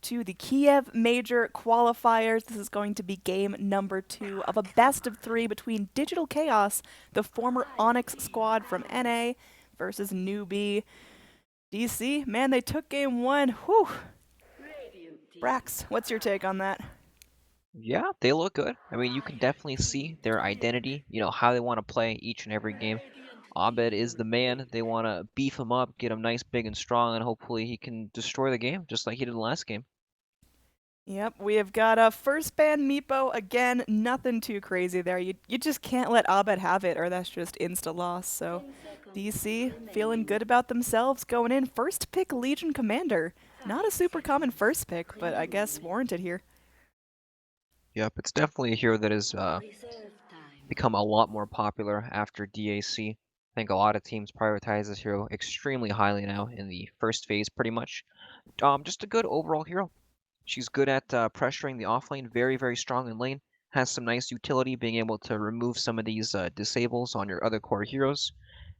to the Kiev Major Qualifiers. This is going to be game number 2 of a best of 3 between Digital Chaos, the former Onyx squad from NA, versus Newbee. DC, man, they took game 1. Whew. Brax, what's your take on that? Yeah, they look good. I mean, you can definitely see their identity, how they want to play each and every game. Abed is the man. They want to beef him up, get him nice, big, and strong, and hopefully he can destroy the game just like he did in the last game. Yep, we have got a first ban Meepo again. Nothing too crazy there. You just can't let Abed have it, or that's just insta loss. So, DC feeling good about themselves going in. First pick Legion Commander. Not a super common first pick, but I guess warranted here. Yep, it's definitely a hero that has become a lot more popular after DAC. I think a lot of teams prioritize this hero extremely highly now in the first phase, pretty much. Just a good overall hero. She's good at pressuring the offlane, very, very strong in lane. Has some nice utility, being able to remove some of these disables on your other core heroes.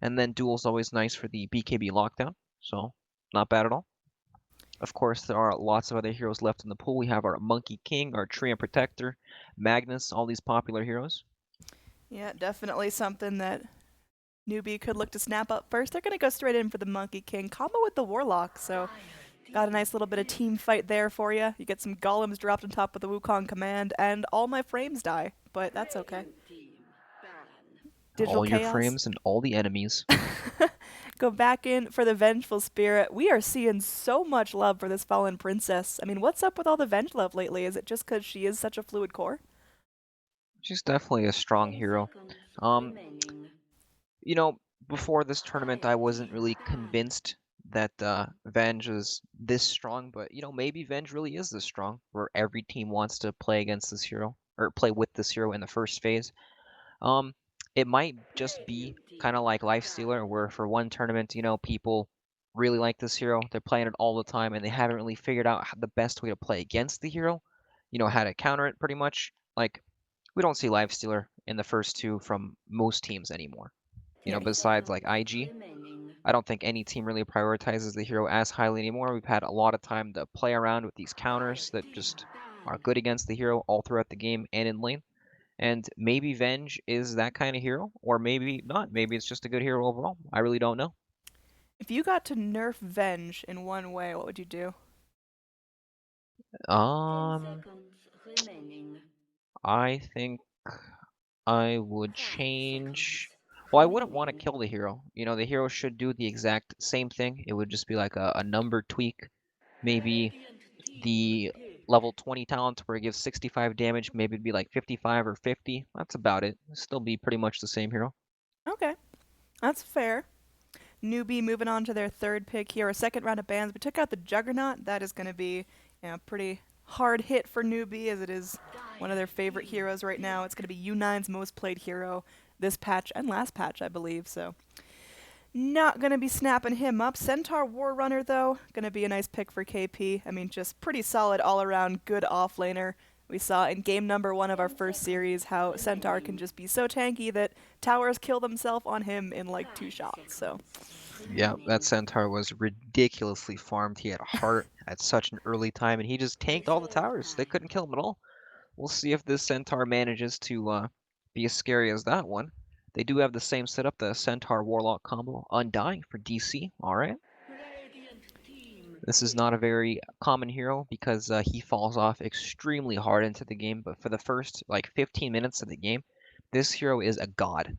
And then duel's always nice for the BKB lockdown, so not bad at all. Of course, there are lots of other heroes left in the pool. We have our Monkey King, our Treant Protector, Magnus, all these popular heroes. Yeah, definitely something that Newbie could look to snap up first. They're going to go straight in for the Monkey King combo with the Warlock, so got a nice little bit of team fight there for you. You get some golems dropped on top of the Wukong command, and all my frames die, but that's okay. Digital All your Chaos. frames and all the enemies. Go back in for the Vengeful Spirit. We are seeing so much love for this fallen princess. I mean, what's up with all the Venge love lately? Is it just because she is such a fluid core? She's definitely a strong hero. Um, you know, Before this tournament, I wasn't really convinced that Venge is this strong, but maybe Venge really is this strong, where every team wants to play against this hero or play with this hero in the first phase. Um, it might just be kind of like Lifestealer, where for one tournament, people really like this hero, they're playing it all the time, and they haven't really figured out the best way to play against the hero, how to counter it pretty much. Like, we don't see Lifestealer in the first two from most teams anymore. Yeah. Besides like IG, I don't think any team really prioritizes the hero as highly anymore. We've had a lot of time to play around with these counters that just are good against the hero all throughout the game and in lane. And maybe Venge is that kind of hero, or maybe not. Maybe it's just a good hero overall. I really don't know. If you got to nerf Venge in one way, what would you do? Um, I think I would change. Well, I wouldn't want to kill the hero. The hero should do the exact same thing. It would just be like a number tweak. Maybe the level 20 talent where it gives 65 damage, maybe it'd be like 55 or 50. That's about it. Still be pretty much the same hero. Okay, that's fair. Newbie moving on to their third pick here, a second round of bans. We took out the Juggernaut. That is going to be a pretty hard hit for Newbie, as it is one of their favorite heroes right now. It's going to be U9's most played hero this patch and last patch, I believe. So not going to be snapping him up. Centaur Warrunner, though, going to be a nice pick for KP. I mean, just pretty solid all-around good offlaner. We saw in game number 1 of our first series how Centaur can just be so tanky that towers kill themselves on him in like 2 shots. So Yeah, that Centaur was ridiculously farmed. He had a heart at such an early time, and he just tanked all the towers. They couldn't kill him at all. We'll see if this Centaur manages to be as scary as that one. They do have the same setup, the Centaur Warlock combo, Undying for DC. All right. This is not a very common hero because he falls off extremely hard into the game, but for the first like 15 minutes of the game, this hero is a god.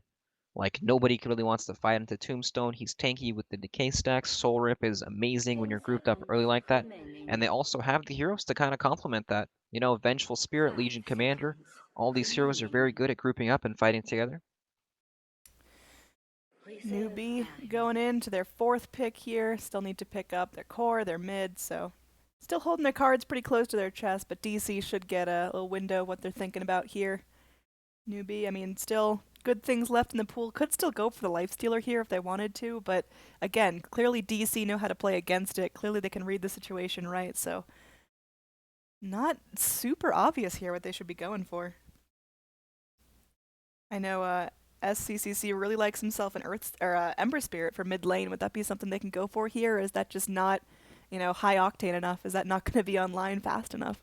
Like nobody really wants to fight into Tombstone. He's tanky with the decay stacks. Soul Rip is amazing when you're grouped up early like that. And they also have the heroes to kind of complement that. Vengeful Spirit, Legion Commander. All these heroes are very good at grouping up and fighting together. Newbie going into their fourth pick here. Still need to pick up their core, their mid, so still holding their cards pretty close to their chest, but DC should get a little window of what they're thinking about here. Newbie, I mean, still good things left in the pool. Could still go for the Lifestealer here if they wanted to, but again, clearly DC know how to play against it. Clearly they can read the situation right, so not super obvious here what they should be going for. I know SCCC really likes himself an Earth or Ember Spirit for mid lane. Would that be something they can go for here, or is that just not high octane enough? Is that not going to be online fast enough?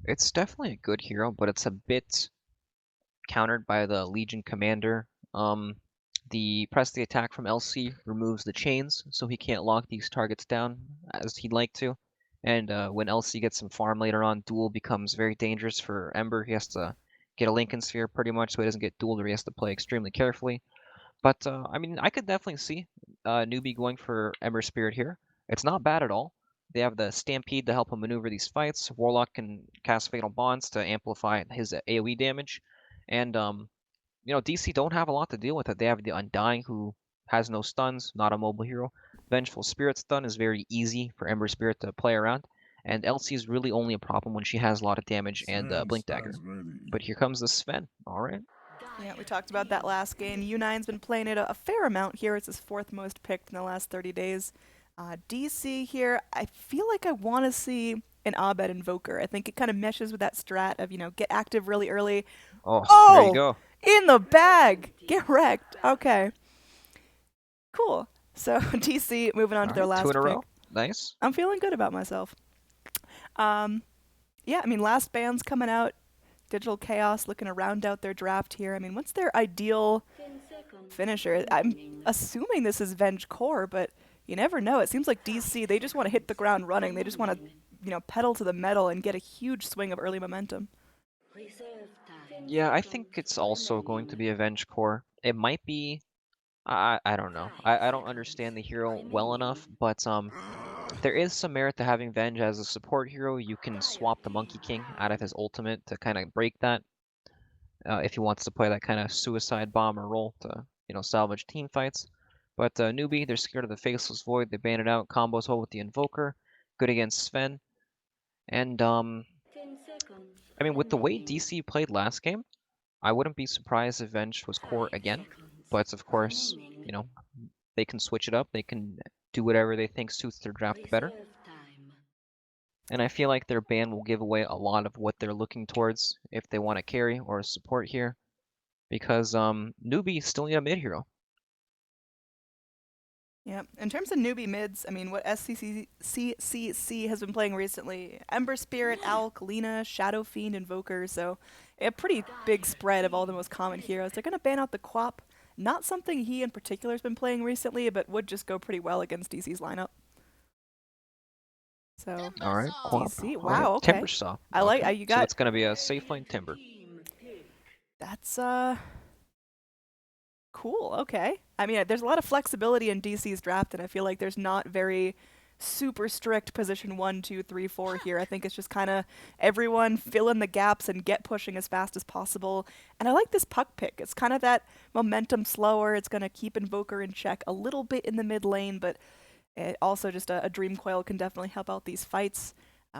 It's definitely a good hero, but it's a bit countered by the Legion Commander. Um, the press the attack from LC removes the chains, so he can't lock these targets down as he'd like to. And when LC gets some farm later on, duel becomes very dangerous for Ember. He has to get a Lincoln Sphere pretty much so he doesn't get dueled, or he has to play extremely carefully. But I mean, I could definitely see Newbie going for Ember Spirit here. It's not bad at all. They have the Stampede to help him maneuver these fights. Warlock can cast Fatal Bonds to amplify his AoE damage. And DC don't have a lot to deal with it. They have the Undying, who has no stuns, not a mobile hero. Vengeful Spirit stun is very easy for Ember Spirit to play around. And Elsie is really only a problem when she has a lot of damage and Sven Blink Dagger. stands ready. But here comes the Sven. All right. Yeah, we talked about that last game. U9's been playing it a fair amount here. It's his fourth most picked in the last 30 days. DC here, I feel like I want to see an Abed Invoker. I think it kind of meshes with that strat of, get active really early. Oh, there you Oh! go. In the bag! Get wrecked. Okay. Cool. So DC moving on All to their right, two last in a pick. row. Nice. I'm feeling good about myself. Yeah, I mean, last band's coming out. Digital Chaos looking to round out their draft here. I mean, what's their ideal finisher? I'm assuming this is Venge Core, but you never know. It seems like DC, they just want to hit the ground running. They just want to, pedal to the metal and get a huge swing of early momentum. Yeah, I think it's also going to be Avenge Core. It might be. I don't know. I don't understand the hero well enough, but there is some merit to having Venge as a support hero. You can swap the Monkey King out of his ultimate to kind of break that if he wants to play that kind of suicide bomber role to salvage team fights. But Newbie, they're scared of the Faceless Void. They ban it out. Combos hold with the Invoker. Good against Sven. And I mean, with the way DC played last game, I wouldn't be surprised if Venge was core again. But of course, you know, they can switch it up. They can do whatever they think suits their draft better. And I feel like their ban will give away a lot of what they're looking towards if they want to carry or support here. Because Newbie still need a mid hero. Yeah. In terms of newbie mids, I mean, what SCCC has been playing recently, Ember Spirit, Alk, Lina, Shadow Fiend, Invoker, so a pretty big spread of all the most common heroes. They're going to ban out the Quap. Not something he in particular has been playing recently, but would just go pretty well against DC's lineup. So, All right, Quap. DC, All right, wow, Timber okay. Saw. I like, Okay, you so got, that's gonna be a safe lane Timber. that's, cool, okay. I mean, there's a lot of flexibility in DC's draft, and I feel like there's not very super strict position 1, 2, 3, 4 here. I think it's just kind of everyone fill in the gaps and get pushing as fast as possible. And I like this puck pick. It's kind of that momentum slower. It's going to keep Invoker in check a little bit in the mid lane, but it also just a Dream Coil can definitely help out these fights.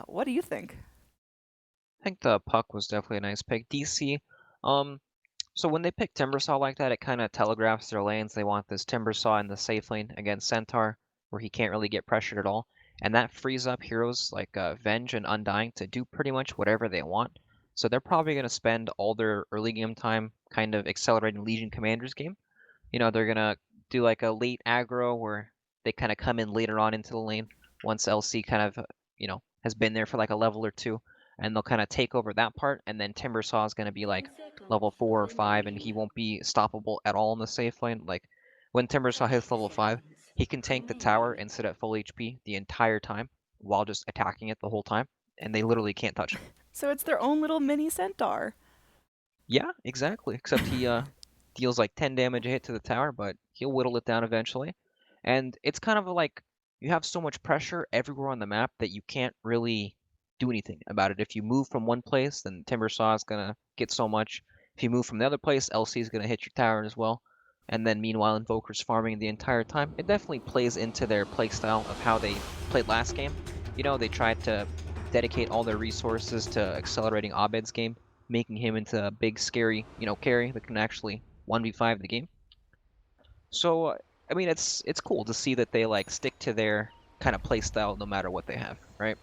What do you think? I think the puck was definitely a nice pick. DC, um, so when they pick Timbersaw like that, it kind of telegraphs their lanes. They want this Timbersaw in the safe lane against Centaur, where he can't really get pressured at all. And that frees up heroes like Venge and Undying to do pretty much whatever they want. So they're probably going to spend all their early game time kind of accelerating Legion Commander's game. They're going to do like a late aggro where they kind of come in later on into the lane once LC kind of, has been there for like a level or two. And they'll kind of take over that part. And then Timbersaw is going to be like level 4 or 5, and he won't be stoppable at all in the safe lane. Like when Timbersaw hits level 5, he can tank the tower and sit at full HP the entire time while just attacking it the whole time, and they literally can't touch him. So it's their own little mini Centaur. Yeah, exactly. Except he deals like 10 damage a hit to the tower, but he'll whittle it down eventually. And it's kind of like you have so much pressure everywhere on the map that you can't really do anything about it. If you move from one place, then Timbersaw is gonna get so much. If you move from the other place, LC is gonna hit your tower as well. And then meanwhile, Invoker's farming the entire time. It definitely plays into their playstyle of how they played last game. They tried to dedicate all their resources to accelerating Abed's game, making him into a big, scary, carry that can actually 1v5 the game. So, I mean, it's cool to see that they like stick to their kind of play style no matter what they have, right?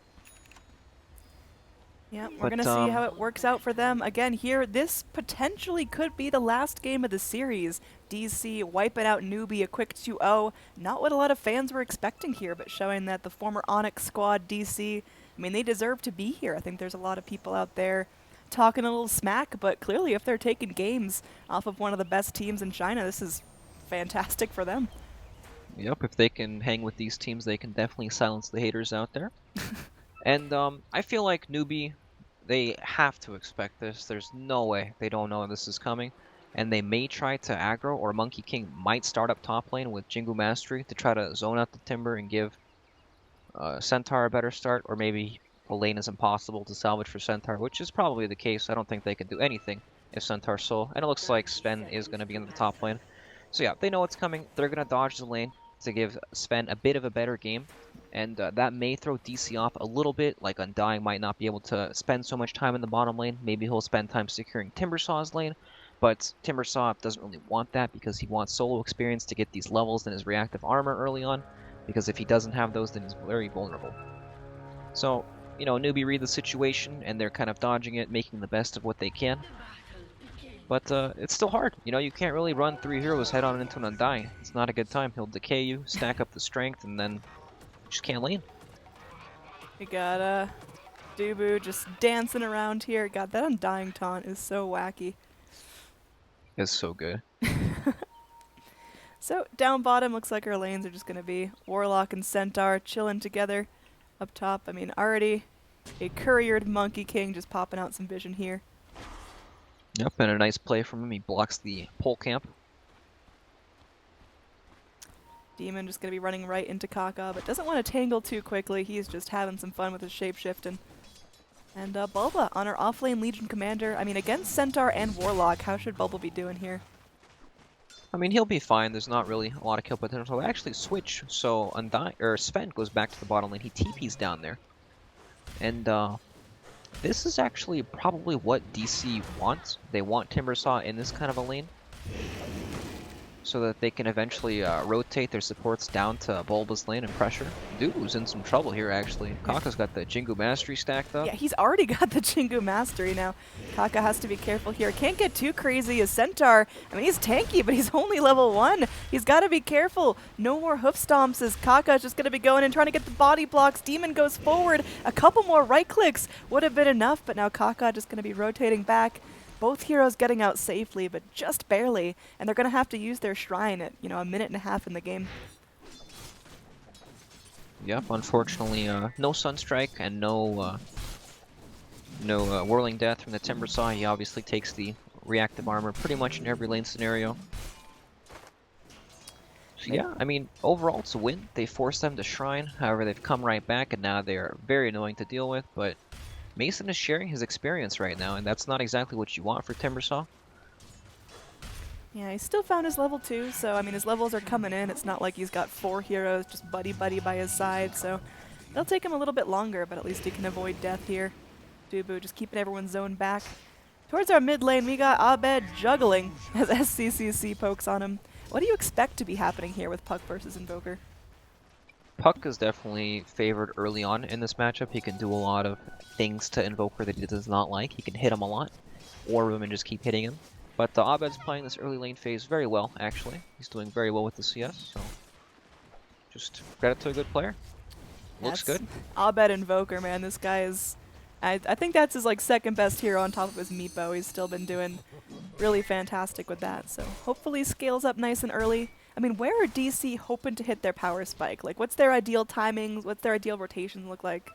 Yeah, we're But gonna see how it works out for them. Again, here, this potentially could be the last game of the series. DC wiping out Newbee, a quick 2-0. Not what a lot of fans were expecting here, but showing that the former Onyx squad, DC, I mean, they deserve to be here. I think there's a lot of people out there talking a little smack, but clearly if they're taking games off of one of the best teams in China, this is fantastic for them. yep, if they can hang with these teams, they can definitely silence the haters out there. And I feel like Newbie, they have to expect this. There's no way they don't know this is coming. And they may try to aggro, or Monkey King might start up top lane with Jingu Mastery to try to zone out the Timber and give Centaur a better start, or maybe the lane is impossible to salvage for Centaur, which is probably the case. I don't think they can do anything if Centaur's soul. And it looks like Sven is going to be in the top lane. So yeah, they know it's coming. They're going to dodge the lane to give Sven a bit of a better game. And that may throw DC off a little bit, like Undying might not be able to spend so much time in the bottom lane. Maybe he'll spend time securing Timbersaw's lane, but Timbersaw doesn't really want that because he wants solo experience to get these levels in his reactive armor early on, because if he doesn't have those, then he's very vulnerable. So, Newbie read the situation, and they're kind of dodging it, making the best of what they can. But it's still hard. You can't really run 3 heroes head on into an Undying. It's not a good time. He'll decay you, stack up the strength, and then you just can't lane. We got Dubu just dancing around here. God, that Undying taunt is so wacky. It's so good. So down bottom, looks like our lanes are just going to be Warlock and Centaur chilling together. Up top, I mean, already a couriered Monkey King just popping out some vision here. Yep, and a nice play from him. He blocks the pole camp. Demon just going to be running right into Kaka, but doesn't want to tangle too quickly. He's just having some fun with his shapeshifting. And Bulba on our offlane Legion Commander. I mean, against Centaur and Warlock, how should Bulba be doing here? I mean, he'll be fine. There's not really a lot of kill potential. They actually switch, so Sven goes back to the bottom lane. He TP's down there. And this is actually probably what DC wants. They want Timbersaw in this kind of a lane, so that they can eventually rotate their supports down to Bulba's lane and pressure. Dubu's in some trouble here, actually. Kaka's got the Jingu Mastery stacked up. Yeah, he's already got the Jingu Mastery now. Kaka has to be careful here. Can't get too crazy as Centaur. I mean, he's tanky, but he's only level 1. He's got to be careful. No more hoof stomps as Kaka's just going to be going and trying to get the body blocks. Demon goes forward. A couple more right clicks would have been enough, but now Kaka just going to be rotating back. Both heroes getting out safely, but just barely, and they're going to have to use their shrine at, a minute and a half in the game. Yep, unfortunately, no Sunstrike and no Whirling Death from the Timbersaw. He obviously takes the reactive armor pretty much in every lane scenario. So yeah, I mean, overall it's a win. They forced them to shrine, however they've come right back, and now they are very annoying to deal with, but Mason is sharing his experience right now, and that's not exactly what you want for Timbersaw. Yeah, he still found his level 2, so I mean his levels are coming in. It's not like he's got 4 heroes just buddy-buddy by his side, so it'll take him a little bit longer, but at least he can avoid death here. Dubu just keeping everyone's zone back. Towards our mid lane, we got Abed juggling as SCCC pokes on him. What do you expect to be happening here with Puck versus Invoker? Puck is definitely favored early on in this matchup. He can do a lot of things to Invoker that he does not like. He can hit him a lot, or him and just keep hitting him. But Abed's playing this early lane phase very well, actually. He's doing very well with the CS, so just credit to a good player. Looks good. Abed Invoker, man, this guy is... I think that's his second best hero on top of his Meepo. He's still been doing really fantastic with that, so hopefully scales up nice and early. I mean, where are DC hoping to hit their power spike? What's their ideal timings? What's their ideal rotations look like?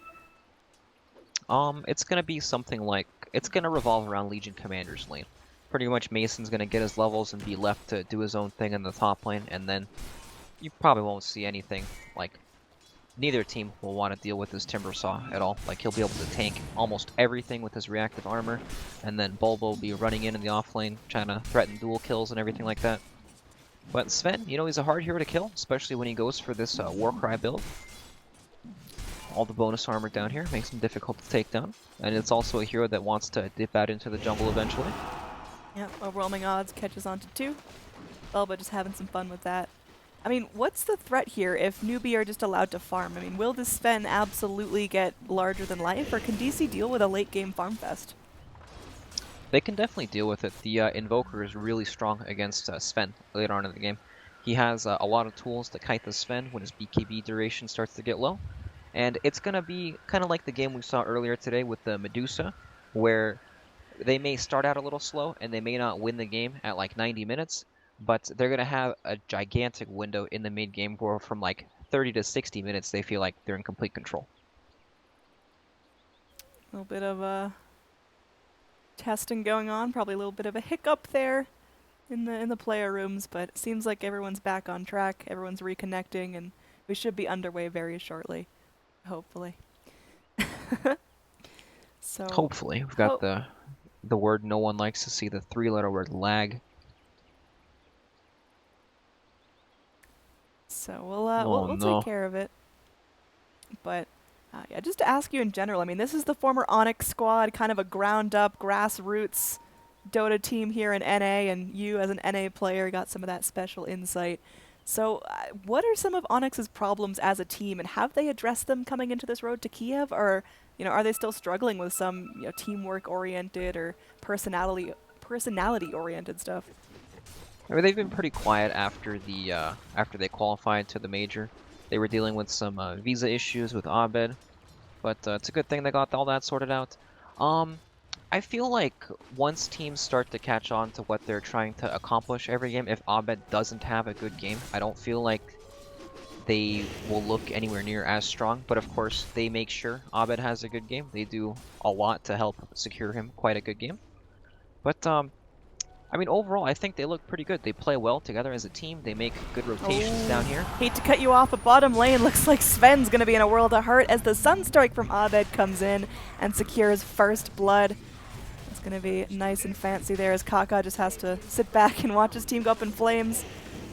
It's gonna be something like... It's gonna revolve around Legion Commander's lane. Pretty much Mason's gonna get his levels and be left to do his own thing in the top lane, and then you probably won't see anything. Neither team will want to deal with this Timbersaw at all. He'll be able to tank almost everything with his reactive armor, and then Bulbo will be running in the off lane, trying to threaten dual kills and everything like that. But Sven, he's a hard hero to kill, especially when he goes for this Warcry build. All the bonus armor down here makes him difficult to take down, and it's also a hero that wants to dip out into the jungle eventually. Yep, overwhelming odds catches onto 2. Bulba just having some fun with that. I mean, what's the threat here if Newbee are just allowed to farm? I mean, will this Sven absolutely get larger than life, or can DC deal with a late game farm fest? They can definitely deal with it. The Invoker is really strong against Sven later on in the game. He has a lot of tools to kite the Sven when his BKB duration starts to get low. And it's going to be kind of like the game we saw earlier today with the Medusa, where they may start out a little slow and they may not win the game at like 90 minutes, but they're going to have a gigantic window in the mid game where from like 30 to 60 minutes they feel like they're in complete control. A little bit of testing going on, probably a little bit of a hiccup there in the player rooms, but it seems like everyone's back on track, everyone's reconnecting, and we should be underway very shortly, hopefully. So, Hopefully. We've got the word no one likes to see, the three-letter word lag. so Oh we'll take no. care of it. But yeah, just to ask you in general, I mean, this is the former Onyx squad, kind of a ground-up, grassroots Dota team here in NA, and you as an NA player got some of that special insight. So, what are some of Onyx's problems as a team, and have they addressed them coming into this road to Kiev, or are they still struggling with some teamwork-oriented or personality-oriented stuff? I mean, they've been pretty quiet after after they qualified to the major. They were dealing with some visa issues with Abed, but it's a good thing they got all that sorted out. I feel like once teams start to catch on to what they're trying to accomplish every game, if Abed doesn't have a good game, I don't feel like they will look anywhere near as strong. But of course, they make sure Abed has a good game. They do a lot to help secure him quite a good game. But I mean, overall, I think they look pretty good. They play well together as a team. They make good rotations down here. Hate to cut you off, but bottom lane looks like Sven's going to be in a world of hurt as the Sunstrike from Abed comes in and secures first blood. It's going to be nice and fancy there as Kaka just has to sit back and watch his team go up in flames.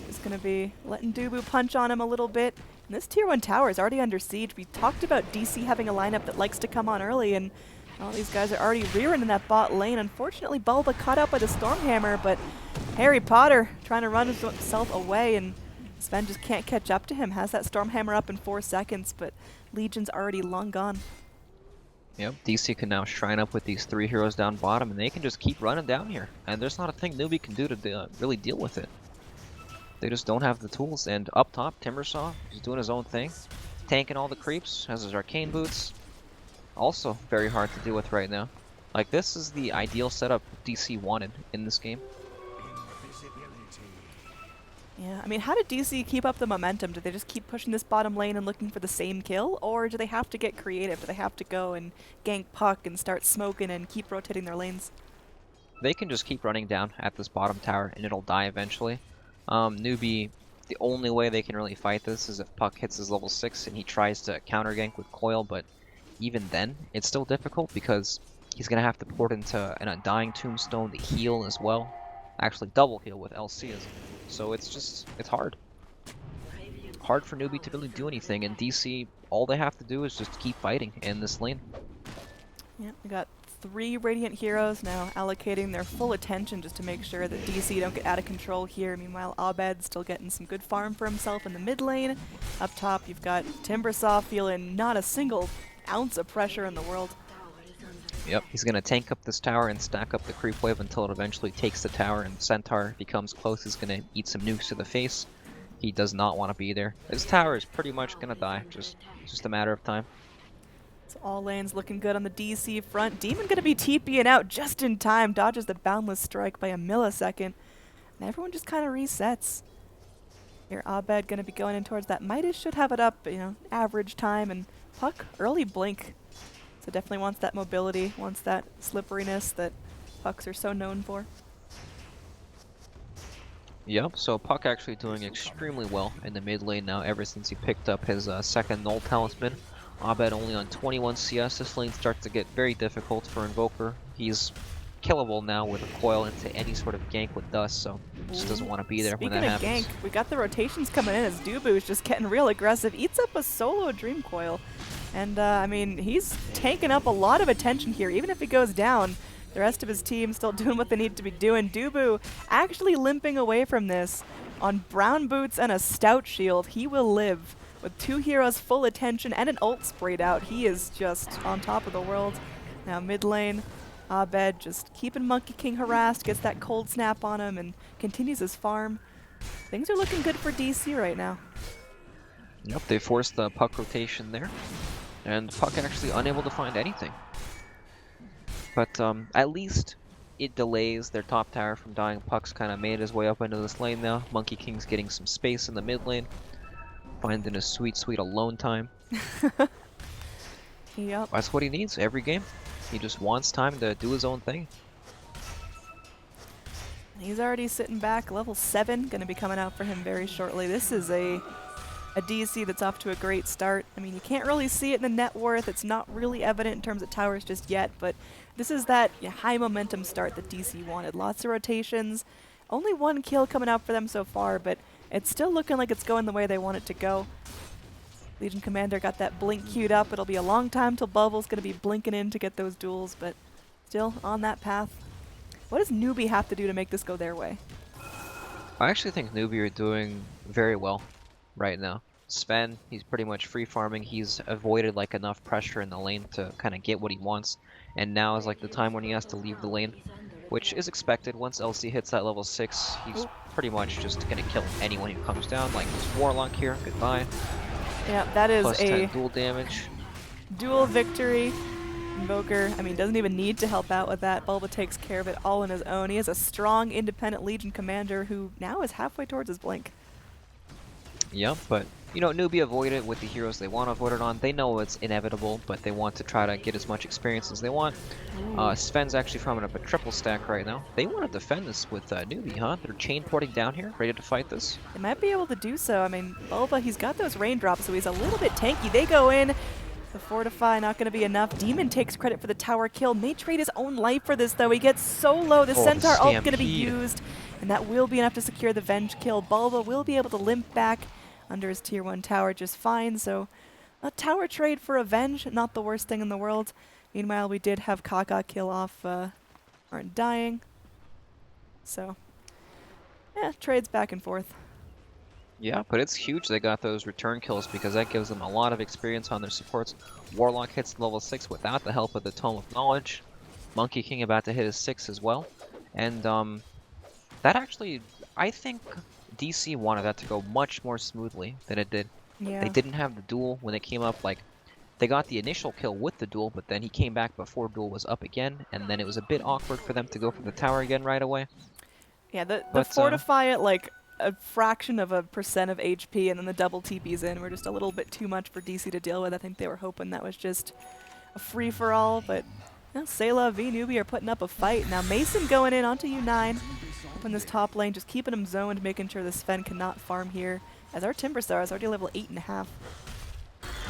He's going to be letting Dubu punch on him a little bit. And this tier 1 tower is already under siege. We talked about DC having a lineup that likes to come on early, and all these guys are already rearing in that bot lane. Unfortunately, Bulba caught out by the Stormhammer, but Harry Potter trying to run himself away, and Sven just can't catch up to him. Has that Stormhammer up in 4 seconds, but Legion's already long gone. Yep, DC can now shrine up with these 3 heroes down bottom, and they can just keep running down here. And there's not a thing Newbee can do to really deal with it. They just don't have the tools. And up top, Timbersaw is doing his own thing. Tanking all the creeps, has his arcane boots. Also very hard to deal with right now. Like, this is the ideal setup DC wanted in this game. Yeah, I mean, how did DC keep up the momentum? Do they just keep pushing this bottom lane and looking for the same kill? Or do they have to get creative? Do they have to go and gank Puck and start smoking and keep rotating their lanes? They can just keep running down at this bottom tower and it'll die eventually. Newbee, the only way they can really fight this is if Puck hits his level 6 and he tries to counter gank with Coil, but even then, it's still difficult because he's going to have to port into an Undying Tombstone to heal as well. Actually, double heal with LCs. So it's hard. Hard for Newbee to really do anything, and DC, all they have to do is just keep fighting in this lane. Yeah, we got 3 Radiant heroes now allocating their full attention just to make sure that DC don't get out of control here. Meanwhile, Abed's still getting some good farm for himself in the mid lane. Up top, you've got Timbersaw feeling not a single ounce of pressure in the world. Yep, he's going to tank up this tower and stack up the creep wave until it eventually takes the tower, and Centaur, if he comes close, is going to eat some nukes to the face. He does not want to be there. This tower is pretty much going to die, just a matter of time. So all lanes looking good on the DC front. Demon going to be TPing out just in time, dodges the Boundless Strike by a millisecond, and everyone just kind of resets. Here, Abed going to be going in towards that Midas, should have it up, average time, and Puck, early blink. So definitely wants that mobility, wants that slipperiness that Pucks are so known for. Yep, so Puck actually doing extremely well in the mid lane now ever since he picked up his second Null Talisman. Abed only on 21 CS. This lane starts to get very difficult for Invoker. He's killable now with a coil into any sort of gank with Dust, so just doesn't want to be there when that happens. Speaking of gank, we got the rotations coming in as Dubu is just getting real aggressive. Eats up a solo Dream Coil. And, I mean, he's tanking up a lot of attention here. Even if he goes down, the rest of his team still doing what they need to be doing. Dubu actually limping away from this. On brown boots and a stout shield, he will live. With 2 heroes full attention and an ult sprayed out, he is just on top of the world. Now mid lane, Abed just keeping Monkey King harassed, gets that cold snap on him and continues his farm. Things are looking good for DC right now. Yep, they forced the puck rotation there, and Puck actually unable to find anything. But at least it delays their top tower from dying. Puck's kind of made his way up into this lane now. Monkey King's getting some space in the mid lane, finding a sweet, sweet alone time. Yep. That's what he needs every game. He just wants time to do his own thing. He's already sitting back, level 7, going to be coming out for him very shortly. This is a DC that's off to a great start. I mean, you can't really see it in the net worth. It's not really evident in terms of towers just yet, but this is that high momentum start that DC wanted. Lots of rotations. Only 1 kill coming out for them so far, but it's still looking like it's going the way they want it to go. Legion Commander got that blink queued up. It'll be a long time till Bubble's going to be blinking in to get those duels, but still on that path. What does Newbee have to do to make this go their way? I actually think Newbee are doing very well right now. Sven, he's pretty much free farming. He's avoided like enough pressure in the lane to kind of get what he wants, and now is like the time when he has to leave the lane, which is expected. Once LC hits that level 6, he's pretty much just gonna kill anyone who comes down. Like this Warlock here, goodbye. Yeah, that is Plus a 10 dual damage. dual victory. Invoker, I mean, doesn't even need to help out with that. Bulba takes care of it all on his own. He is a strong, independent Legion Commander who now is halfway towards his blink. Yep, but you know, Newbee avoid it with the heroes they want to avoid it on. They know it's inevitable, but they want to try to get as much experience as they want. Sven's actually farming up a triple stack right now. They want to defend this with Newbee, huh? They're chain porting down here, ready to fight this. They might be able to do so. I mean, Bulba, he's got those raindrops, so he's a little bit tanky. They go in. The Fortify not going to be enough. Demon takes credit for the tower kill. May trade his own life for this, though. He gets so low. The Centaur ult going to be used, and that will be enough to secure the Venge kill. Bulba will be able to limp back under his tier 1 tower just fine, so a tower trade for Avenge, not the worst thing in the world. Meanwhile, we did have Kaka kill off aren't dying. So, yeah, trades back and forth. Yeah, but it's huge they got those return kills because that gives them a lot of experience on their supports. Warlock hits level 6 without the help of the Tome of Knowledge. Monkey King about to hit his 6 as well. And that actually, I think DC wanted that to go much more smoothly than it did. Yeah. They didn't have the duel when it came up. Like, they got the initial kill with the duel, but then he came back before duel was up again, and then it was a bit awkward for them to go for the tower again right away. Yeah, the Fortify at like a fraction of a percent of HP, and then the double TPs in were just a little bit too much for DC to deal with. I think they were hoping that was just a free-for-all, but you know, Sayla v Newbee are putting up a fight. Now Mason going in onto U9, up in this top lane, just keeping him zoned, making sure the Sven cannot farm here, as our Timber Star is already level 8.5.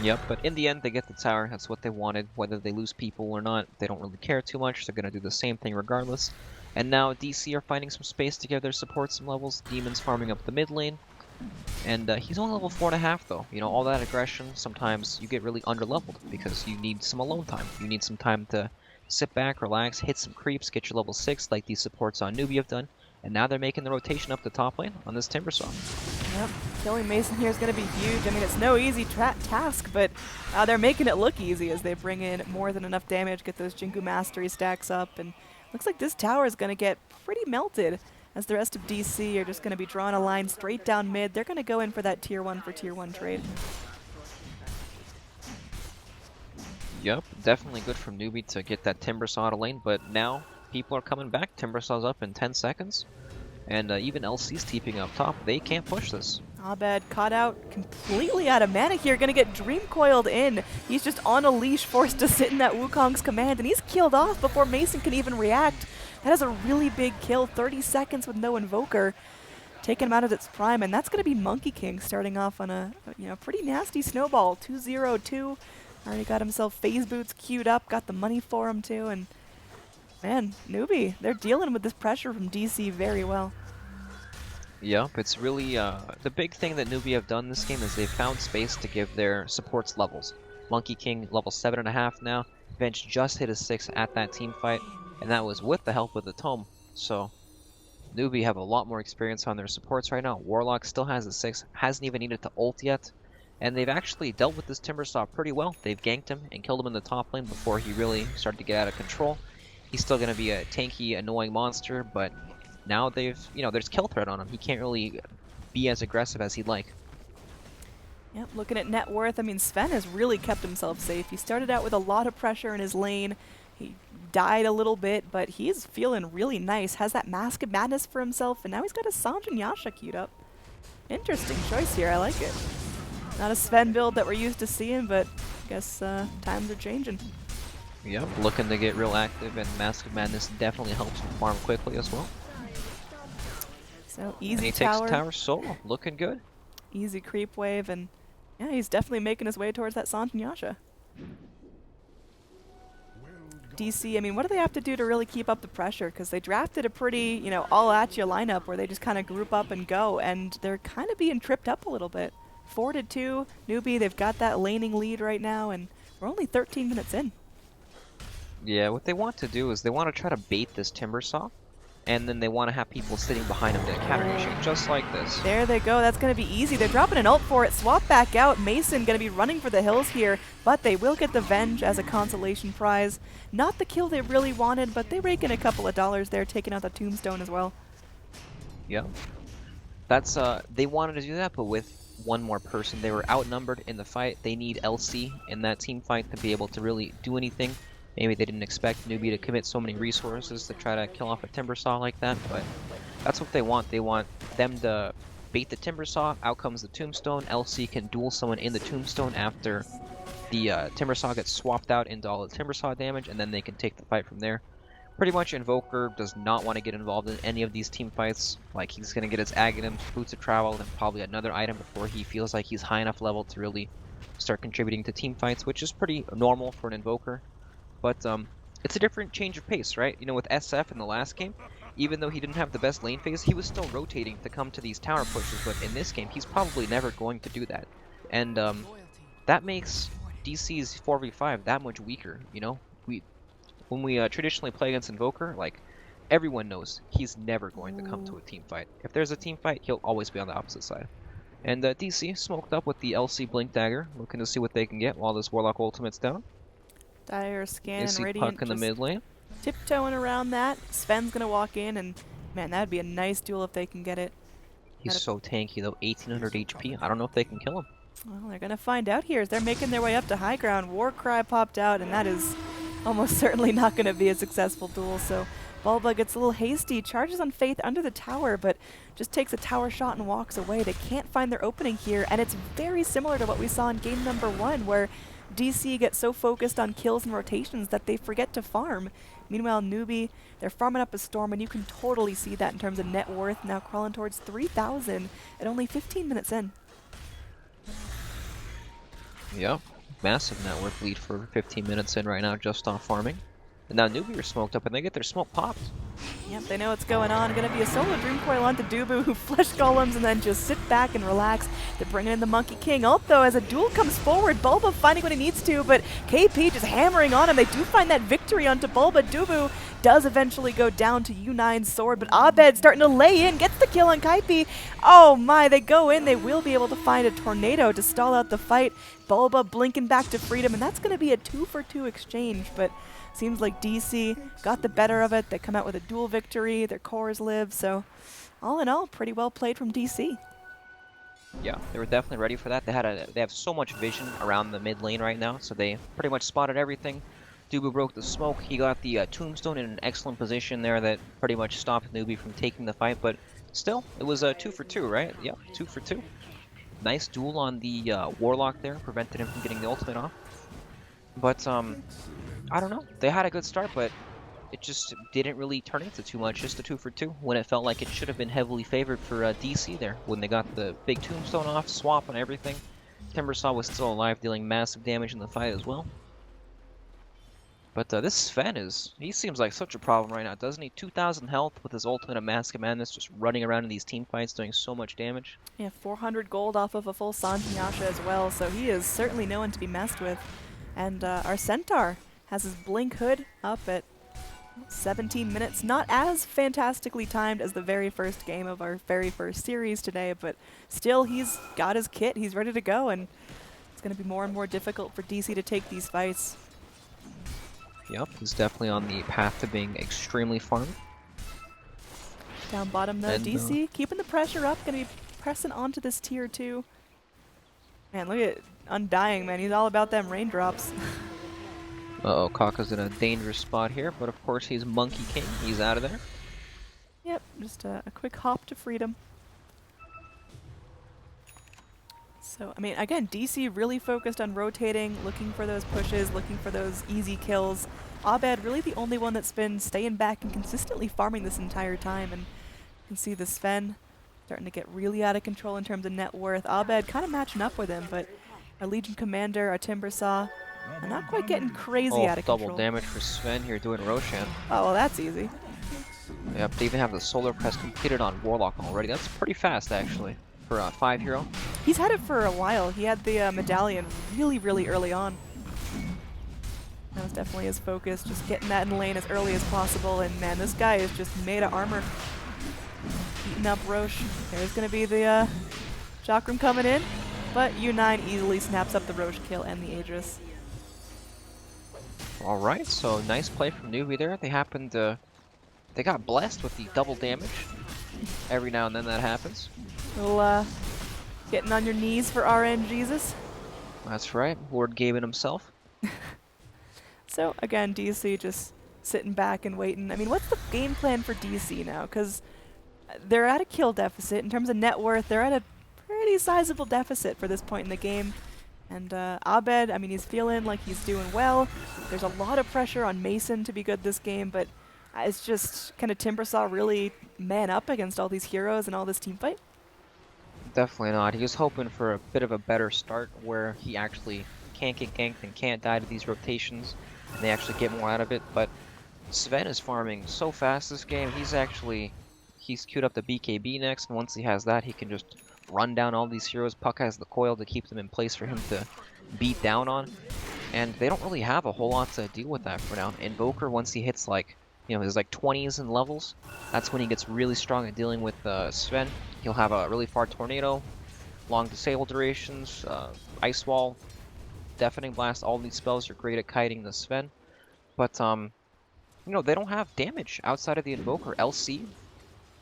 Yep, but in the end, they get the tower. That's what they wanted. Whether they lose people or not, they don't really care too much. They're going to do the same thing regardless. And now DC are finding some space to give their support some levels. Demon's farming up the mid lane. And he's only level 4.5 though. You know, all that aggression, sometimes you get really underleveled because you need some alone time. You need some time to sit back, relax, hit some creeps, get your level 6 like these supports on Newbee have done. And now they're making the rotation up the top lane on this Timbersaw. Yep, killing Mason here is going to be huge. I mean, it's no easy task, but they're making it look easy as they bring in more than enough damage, get those Jingu Mastery stacks up, and looks like this tower is going to get pretty melted as the rest of DC are just going to be drawing a line straight down mid. They're going to go in for that tier 1 for tier 1 trade. Yep, definitely good from Newbee to get that Timbersaw out of lane, but now people are coming back. Timbersaw's up in 10 seconds. And even LC's TPing up top. They can't push this. Abed caught out completely out of mana here. Gonna get Dream Coiled in. He's just on a leash, forced to sit in that Wukong's command, and he's killed off before Mason can even react. That is a really big kill. 30 seconds with no Invoker. Taking him out of its prime, and that's gonna be Monkey King starting off on a pretty nasty snowball. 2-0-2. Already got himself phase boots queued up, got the money for him too, and man, Newbee, they're dealing with this pressure from DC very well. Yep, it's really, the big thing that Newbee have done this game is they've found space to give their supports levels. Monkey King, level 7.5 now. Venge just hit a 6 at that team fight, and that was with the help of the Tome. So, Newbee have a lot more experience on their supports right now. Warlock still has a 6, hasn't even needed to ult yet. And they've actually dealt with this Timbersaw pretty well. They've ganked him and killed him in the top lane before he really started to get out of control. He's still going to be a tanky, annoying monster, but now there's kill threat on him. He can't really be as aggressive as he'd like. Yep, looking at net worth, I mean, Sven has really kept himself safe. He started out with a lot of pressure in his lane. He died a little bit, but he's feeling really nice. Has that Mask of Madness for himself, and now he's got a Sanj and Yasha queued up. Interesting choice here. I like it. Not a Sven build that we're used to seeing, but I guess times are changing. Yep, looking to get real active, and Mask of Madness definitely helps him farm quickly as well. So And easy he tower, takes the tower solo, looking good. easy creep wave, and yeah, he's definitely making his way towards that Sanj and Yasha. DC, I mean, what do they have to do to really keep up the pressure? Because they drafted a pretty, all-at-you lineup where they just kind of group up and go, and they're kind of being tripped up a little bit. 4-2, Newbee, they've got that laning lead right now, and we're only 13 minutes in. Yeah, what they want to do is they want to try to bait this Timbersaw, and then they want to have people sitting behind him to counter just like this. There they go. That's going to be easy. They're dropping an ult for it. Swap back out. Mason going to be running for the hills here, but they will get the Venge as a consolation prize. Not the kill they really wanted, but they rake in a couple of dollars there, taking out the tombstone as well. Yeah. That's, they wanted to do that, but with one more person. They were outnumbered in the fight. They need LC in that team fight to be able to really do anything. Maybe they didn't expect Newbee to commit so many resources to try to kill off a Timbersaw like that, but that's what they want. They want them to bait the Timbersaw, out comes the Tombstone, LC can duel someone in the Tombstone after the Timbersaw gets swapped out into all the Timbersaw damage, and then they can take the fight from there. Pretty much Invoker does not want to get involved in any of these team fights. Like, he's going to get his Aghanim, Boots of Travel, and probably another item before he feels like he's high enough level to really start contributing to team fights, which is pretty normal for an Invoker. But it's a different change of pace, right? You know, with SF in the last game, even though he didn't have the best lane phase, he was still rotating to come to these tower pushes, but in this game, he's probably never going to do that. And that makes DC's 4v5 that much weaker, you know? When we traditionally play against Invoker, like, everyone knows he's never going to come to a team fight. If there's a team fight, he'll always be on the opposite side. And DC smoked up with the LC Blink Dagger, looking to see what they can get while this Warlock ultimate's down. Dire Scan and See Radiant Puck in the mid lane. tiptoeing around that. Sven's going to walk in, and man, that'd be a nice duel if they can get it. He's so tanky though, 1800 HP. I don't know if they can kill him. Well, they're going to find out here as they're making their way up to high ground. Warcry popped out, and that is almost certainly not going to be a successful duel. So Bulba gets a little hasty, charges on Faith under the tower, but just takes a tower shot and walks away. They can't find their opening here, and it's very similar to what we saw in game number 1, where DC gets so focused on kills and rotations that they forget to farm. Meanwhile, Newbee, they're farming up a storm, and you can totally see that in terms of net worth, now crawling towards 3,000 at only 15 minutes in. Yep, massive net worth lead for 15 minutes in right now, just off farming. And now Newbee are smoked up, and they get their smoke popped. Yep, they know what's going on. Going to be a solo Dream Coil onto Dubu, who flesh golems and then just sit back and relax. They're bringing in the Monkey King. Ult, though, as a duel comes forward, Bulba finding what he needs to, but KP just hammering on him. They do find that victory onto Bulba. Dubu does eventually go down to U9's sword, but Abed starting to lay in, gets the kill on Kaipi. Oh my, they go in. They will be able to find a tornado to stall out the fight. Bulba blinking back to freedom, and that's going to be a 2-for-2 exchange, but seems like DC got the better of it. They come out with a duel victory. Their cores live. So all in all, pretty well played from DC. Yeah, they were definitely ready for that. They have so much vision around the mid lane right now, so they pretty much spotted everything. Dubu broke the smoke. He got the tombstone in an excellent position there that pretty much stopped Newbee from taking the fight. But still, it was a 2-for-2, right? Yep, 2-for-2. Nice duel on the Warlock there, prevented him from getting the ultimate off. But I don't know. They had a good start, but it just didn't really turn into too much. Just a 2-for-2 when it felt like it should have been heavily favored for DC there. When they got the big tombstone off, swap and everything. Timbersaw was still alive, dealing massive damage in the fight as well. But this Sven he seems like such a problem right now, doesn't he? 2,000 health with his ultimate of Mask of Madness, just running around in these team fights doing so much damage. Yeah, 400 gold off of a full Sanj and Yasha as well, so he is certainly no one to be messed with. And our Centaur has his Blink Hood up at 17 minutes, not as fantastically timed as the very first game of our very first series today, but still he's got his kit, he's ready to go, and it's going to be more and more difficult for DC to take these fights. Yep, he's definitely on the path to being extremely farmed. Down bottom though, And, DC keeping the pressure up, going to be pressing onto this tier 2. Man, look at Undying, man, he's all about them raindrops. Uh-oh, Kaka's in a dangerous spot here, but of course he's Monkey King. He's out of there. Yep, just a quick hop to freedom. So, I mean, again, DC really focused on rotating, looking for those pushes, looking for those easy kills. Abed really the only one that's been staying back and consistently farming this entire time. And you can see the Sven starting to get really out of control in terms of net worth. Abed kind of matching up with him, but our Legion Commander, our Timbersaw, are not quite getting crazy out of control. Double damage for Sven here doing Roshan. Oh, well, that's easy. Yep, they even have the Solar Press completed on Warlock already. That's pretty fast, actually, for a 5 hero. He's had it for a while. He had the medallion really, really early on. That was definitely his focus, just getting that in lane as early as possible. And man, this guy is just made of armor. Eating up Roche. There's going to be the Chakram coming in, but U9 easily snaps up the Roche kill and the Aegis. Alright, so nice play from Newbee there. They got blessed with the double damage. Every now and then that happens. Little, getting on your knees for RN Jesus. That's right, Lord Gaben himself. So again, DC just sitting back and waiting. I mean, what's the game plan for DC now? Because they're at a kill deficit. In terms of net worth, they're at a pretty sizable deficit for this point in the game. And Abed, I mean, he's feeling like he's doing well. There's a lot of pressure on Mason to be good this game, but it's just kind of Timbersaw really man up against all these heroes and all this team fight. Definitely not. He was hoping for a bit of a better start where he actually can't get ganked and can't die to these rotations, and they actually get more out of it. But Sven is farming so fast this game. He's queued up the BKB next, and once he has that, he can just run down all these heroes. Puck has the coil to keep them in place for him to beat down on, and they don't really have a whole lot to deal with that for now. Invoker, once he hits like, you know, his like 20s in levels, that's when he gets really strong at dealing with Sven. He'll have a really far tornado, long disable durations, ice wall, deafening blast. All these spells are great at kiting the Sven, but you know, they don't have damage outside of the Invoker. LC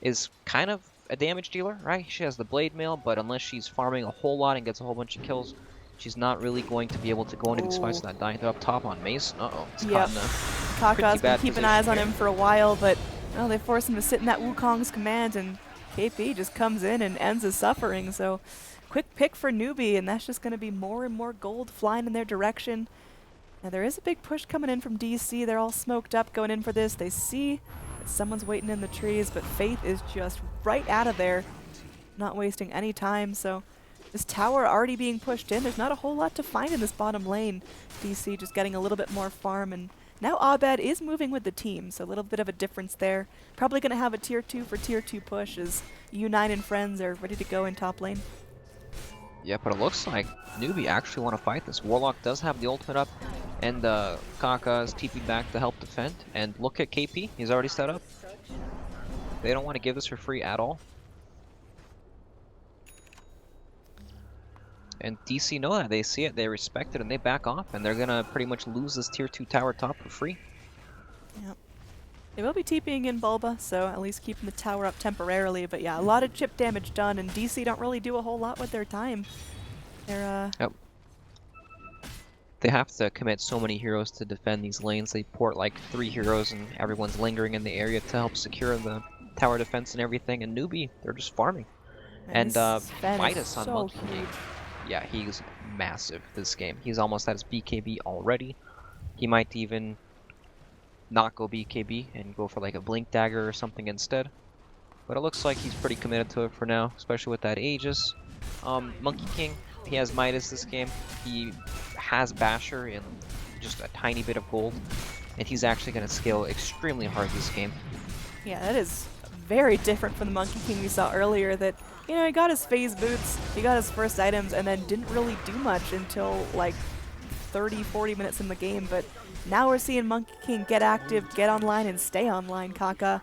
is kind of a damage dealer, right? She has the blade mail, but unless she's farming a whole lot and gets a whole bunch of kills, she's not really going to be able to go into these fights without dying. They're up top on Mace. Uh-oh. It's caught in a Kaka's been keeping eyes on here. him for a while, but well, they force him to sit in that Wukong's command, and KP just comes in and ends his suffering. So quick pick for Newbee, and that's just going to be more and more gold flying in their direction. Now there is a big push coming in from DC. They're all smoked up going in for this. They see that someone's waiting in the trees, but Faith is just right out of there, not wasting any time. So this tower already being pushed in. There's not a whole lot to find in this bottom lane. DC just getting a little bit more farm, and now Abed is moving with the team, so a little bit of a difference there. Probably going to have a tier 2 for tier 2 push as U9 and friends are ready to go in top lane. Yeah, but it looks like Newbee actually want to fight this. Warlock does have the ultimate up, and Kaka is TP'd back to help defend. And look at KP, he's already set up. They don't want to give this for free at all. And DC know that. They see it, they respect it, and they back off, and they're going to pretty much lose this tier 2 tower top for free. Yep. They will be TPing in Bulba, so at least keeping the tower up temporarily. But yeah, a lot of chip damage done, and DC don't really do a whole lot with their time. They're, Yep. They have to commit so many heroes to defend these lanes. They port like 3 heroes, and everyone's lingering in the area to help secure the tower defense and everything. And Newbee, they're just farming. And Midas on Monkey King. Yeah, he's massive this game. He's almost at his BKB already. He might even not go BKB and go for like a Blink Dagger or something instead. But it looks like he's pretty committed to it for now, especially with that Aegis. Monkey King, he has Midas this game. He has Basher in just a tiny bit of gold. And he's actually going to scale extremely hard this game. Yeah, that is very different from the Monkey King we saw earlier that, you know, he got his phase boots, he got his first items, and then didn't really do much until, like, 30, 40 minutes in the game, but now we're seeing Monkey King get active, get online, and stay online. Kaka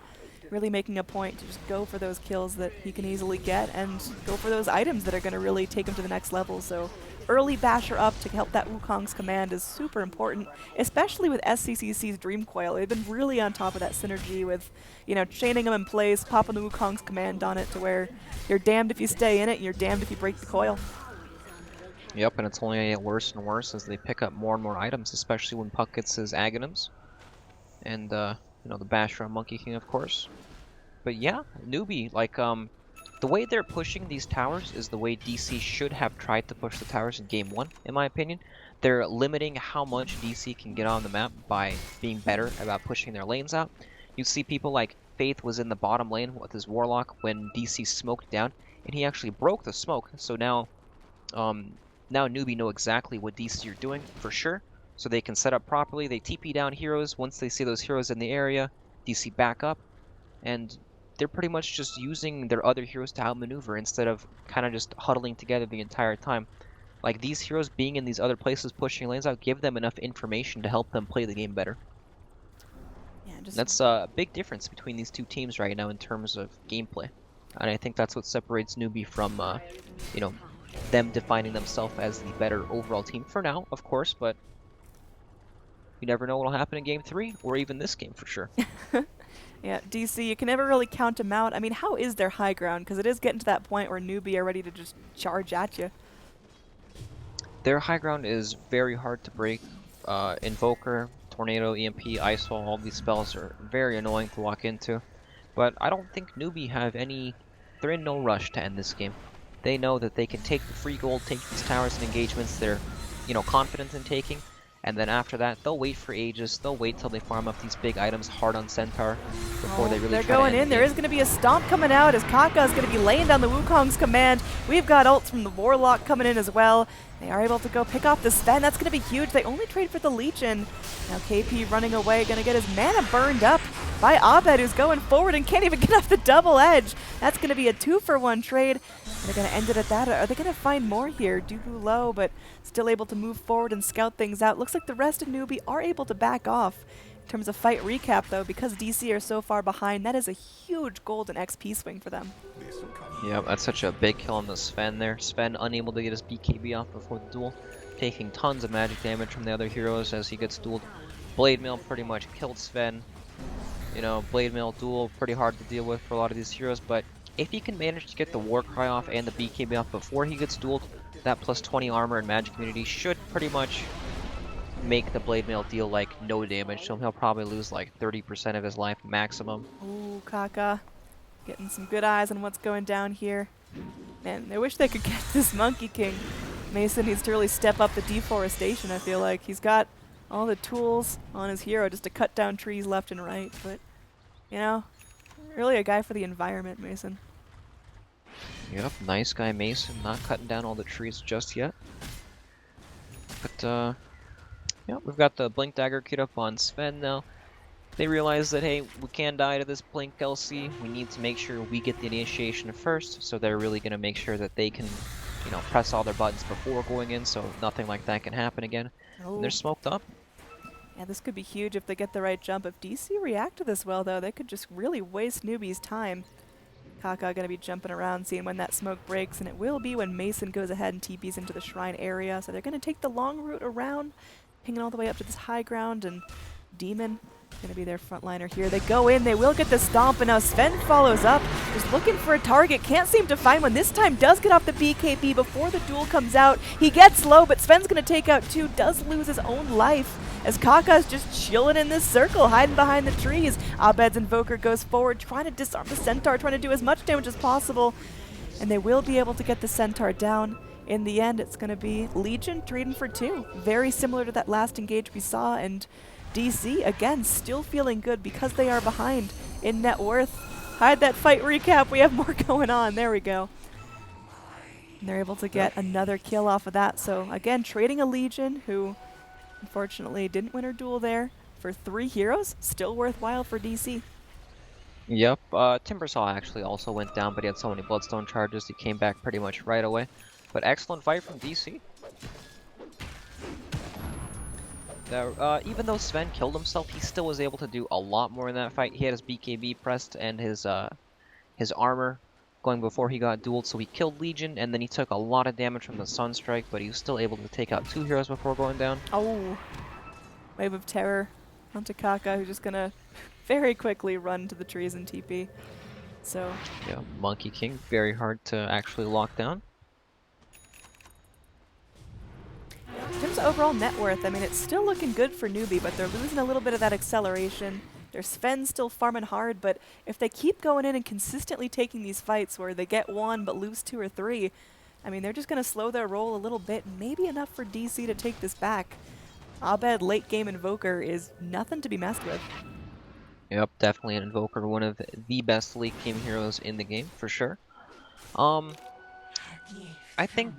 really making a point to just go for those kills that he can easily get and go for those items that are going to really take him to the next level. So early basher up to help that Wukong's command is super important, especially with SCCC's Dream Coil. They've been really on top of that synergy with, you know, chaining them in place, popping the Wukong's command on it to where you're damned if you stay in it and you're damned if you break the coil. Yep, and it's only gonna get worse and worse as they pick up more and more items, especially when Puck gets his Aghanims. And, you know, the Basher on Monkey King, of course. But yeah, Newbee, like, the way they're pushing these towers is the way DC should have tried to push the towers in Game 1, in my opinion. They're limiting how much DC can get on the map by being better about pushing their lanes out. You see people like Faith was in the bottom lane with his Warlock when DC smoked down, and he actually broke the smoke, so now, now Newbee know exactly what DC are doing, for sure, so they can set up properly. They TP down heroes. Once they see those heroes in the area, DC back up, and they're pretty much just using their other heroes to outmaneuver instead of kind of just huddling together the entire time. Like, these heroes being in these other places pushing lanes out give them enough information to help them play the game better. Yeah, just That's a big difference between these two teams right now in terms of gameplay. And I think that's what separates Newbee from, you know, them defining themselves as the better overall team for now, of course, but you never know what'll happen in Game 3, or even this game for sure. Yeah, DC, you can never really count them out. I mean, how is their high ground? Because it is getting to that point where Newbee are ready to just charge at you. Their high ground is very hard to break. Invoker, Tornado, EMP, Ice Wall, all these spells are very annoying to walk into. But I don't think Newbee have any... They're in no rush to end this game. They know that they can take the free gold, take these towers and engagements they're, you know, confident in taking. And then after that, they'll wait for ages. They'll wait till they farm up these big items hard on Centaur before they really they're try going to end in. the There game. is going to be a stomp coming out as Kaka is going to be laying down the Wukong's command. We've got ults from the Warlock coming in as well. They are able to go pick off the Sven. That's going to be huge. They only trade for the Legion. Now KP running away, going to get his mana burned up by Abed, who's going forward and can't even get off the double edge. That's going to be a 2-for-1 trade. They're going to end it at that. Are they going to find more here? Dubu low, but still able to move forward and scout things out. Looks like the rest of Newbee are able to back off. In terms of fight recap, though, because DC are so far behind, that is a huge gold and XP swing for them. Yeah, that's such a big kill on the Sven there. Sven unable to get his BKB off before the duel, taking tons of magic damage from the other heroes as he gets dueled. Blade Mail pretty much killed Sven. You know, Blade Mail duel pretty hard to deal with for a lot of these heroes, but if he can manage to get the Warcry off and the BKB off before he gets dueled, that plus 20 armor and magic immunity should pretty much make the Blade Mail deal like no damage, so he'll probably lose like 30% of his life maximum. Ooh, Kaka. Getting some good eyes on what's going down here. Man, I wish they could get this Monkey King. Mason needs to really step up the deforestation, I feel like. He's got all the tools on his hero just to cut down trees left and right, but, you know, really a guy for the environment, Mason. Yep, nice guy Mason, not cutting down all the trees just yet. But, yeah, we've got the Blink Dagger queued up on Sven now. They realize that, hey, we can die to this Blink LC. We need to make sure we get the initiation first, so they're really going to make sure that they can, you know, press all their buttons before going in, so nothing like that can happen again. Oh. And they're smoked up. Yeah, this could be huge if they get the right jump. If DC react to this well, though, they could just really waste Newbee's time. Kaka going to be jumping around, seeing when that smoke breaks, and it will be when Mason goes ahead and TPs into the shrine area. So they're going to take the long route around, pinging all the way up to this high ground, and Demon going to be their frontliner here. They go in, they will get the stomp, and now Sven follows up, just looking for a target, can't seem to find one. This time does get off the BKB before the duel comes out. He gets low, but Sven's going to take out two, does lose his own life, as Kaka's just chilling in this circle, hiding behind the trees. Abed's Invoker goes forward, trying to disarm the Centaur, trying to do as much damage as possible, and they will be able to get the Centaur down. In the end, it's going to be Legion trading for 2. Very similar to that last engage we saw, and DC, again, still feeling good because they are behind in net worth. Hide that fight recap. We have more going on. There we go. And they're able to get another kill off of that. So, again, trading a Legion who, unfortunately, didn't win her duel there for 3 heroes. Still worthwhile for DC. Yep, Timbersaw actually also went down, but he had so many Bloodstone charges, he came back pretty much right away. But excellent fight from DC. Even though Sven killed himself, he still was able to do a lot more in that fight. He had his BKB pressed and his armor going before he got dueled, so he killed Legion, and then he took a lot of damage from the Sunstrike, but he was still able to take out 2 heroes before going down. Oh, wave of terror onto Kaka, who's just gonna very quickly run to the trees and TP. So Yeah, Monkey King, very hard to actually lock down. in terms of overall net worth, I mean, it's still looking good for Newbee, but they're losing a little bit of that acceleration. Their Sven's still farming hard, but if they keep going in and consistently taking these fights where they get 1 but lose 2 or 3, I mean, they're just going to slow their roll a little bit, maybe enough for DC to take this back. Abed late game Invoker is nothing to be messed with. Yep, definitely an Invoker, one of the best late game heroes in the game, for sure. I think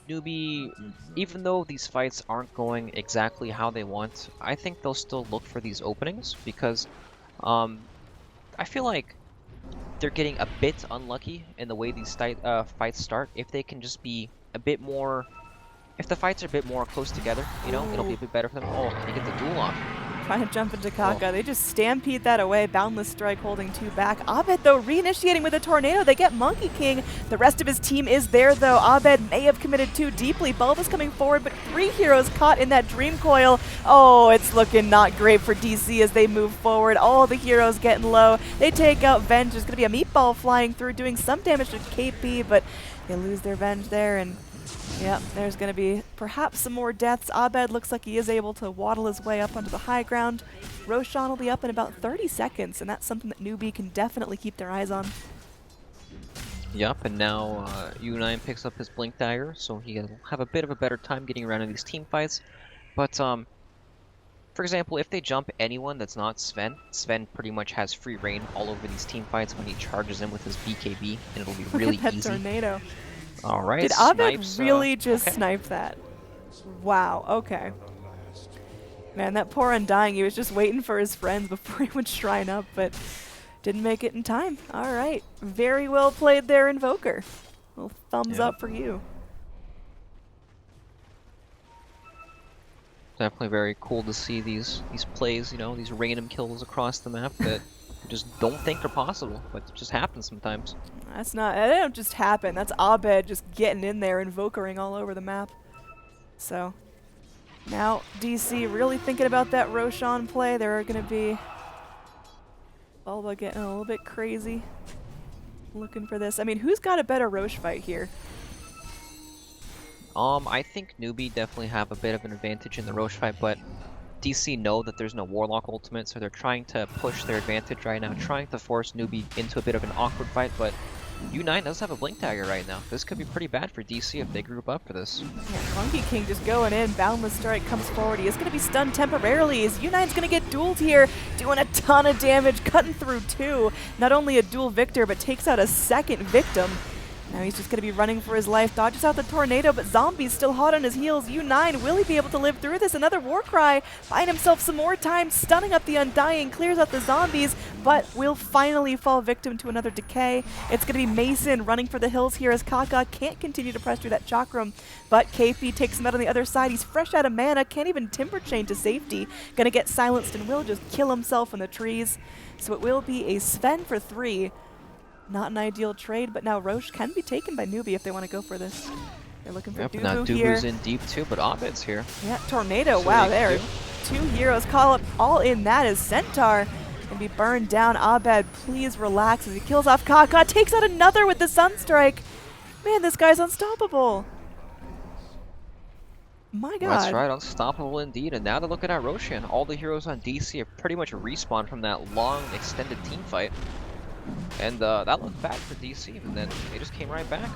Newbee, even though these fights aren't going exactly how they want, I think they'll still look for these openings because I feel like they're getting a bit unlucky in the way these fights start. If they can just be a bit more, if the fights are a bit more close together, you know, it'll be a bit better for them. Oh, can you get the duel off? Trying to jump into Kaka. They just stampede that away. Boundless Strike holding 2 back. Abed, though, reinitiating with a tornado. They get Monkey King. The rest of his team is there, though. Abed may have committed too deeply. Bulba's coming forward, but 3 heroes caught in that Dream Coil. Oh, it's looking not great for DC as they move forward. All the heroes getting low. They take out Venge. There's going to be a meatball flying through, doing some damage to KP, but they lose their Venge there, and yep, there's going to be perhaps some more deaths. Abed looks like he is able to waddle his way up onto the high ground. Roshan will be up in about 30 seconds, and that's something that Newbee can definitely keep their eyes on. Yep, and now U9 picks up his Blink Dagger, so he'll have a bit of a better time getting around in these team fights. But, for example, if they jump anyone that's not Sven, Sven pretty much has free reign all over these team fights when he charges in with his BKB, and it'll be really Look at that easy. tornado. Alright, Did Abed snipes, really just okay. snipe that? Wow, okay. Man, that poor Undying, he was just waiting for his friends before he would shrine up, but didn't make it in time. Alright, very well played there, Invoker. Little thumbs Yep. up for you. Definitely very cool to see these plays, you know, these random kills across the map that you just don't think are possible, but it just happens sometimes. That's not, that don't just happen. That's Abed just getting in there, Invokering all over the map. So, now DC really thinking about that Roshan play. They're going to be Bulba getting a little bit crazy. Looking for this. I mean, who's got a better Roche fight here? I think Newbee definitely have a bit of an advantage in the Roche fight, but DC know that there's no Warlock ultimate, so they're trying to push their advantage right now, trying to force Newbee into a bit of an awkward fight, but U9 does have a Blink Dagger right now. This could be pretty bad for DC if they group up for this. Yeah, Monkey King just going in. Boundless Strike comes forward. He is going to be stunned temporarily as U9's going to get dueled here, doing a ton of damage, cutting through 2. Not only a dual victor, but takes out a second victim. Now he's just going to be running for his life, dodges out the tornado, but Zombie's still hot on his heels. U9, will he be able to live through this? Another Warcry, buying himself some more time, stunning up the Undying, clears out the zombies, but will finally fall victim to another decay. It's going to be Mason running for the hills here as Kaka can't continue to press through that chakram, but KP takes him out on the other side. He's fresh out of mana, can't even Timber Chain to safety. Going to get silenced and will just kill himself in the trees. So it will be a Sven for 3. Not an ideal trade, but now Roche can be taken by Newbee if they want to go for this. They're looking for Yep, now Dubu here. Dubu's in deep too, but Abed's here. Yeah, Tornado, So wow, they there. do. 2 heroes call up all in that as Centaur can be burned down. Abed, please relax as he kills off Kaka, takes out another with the Sunstrike. Man, this guy's unstoppable. My god. That's right, unstoppable indeed. And now they're looking at Roshan. All the heroes on DC have pretty much respawned from that long, extended team fight. And that looked bad for DC, and then they just came right back.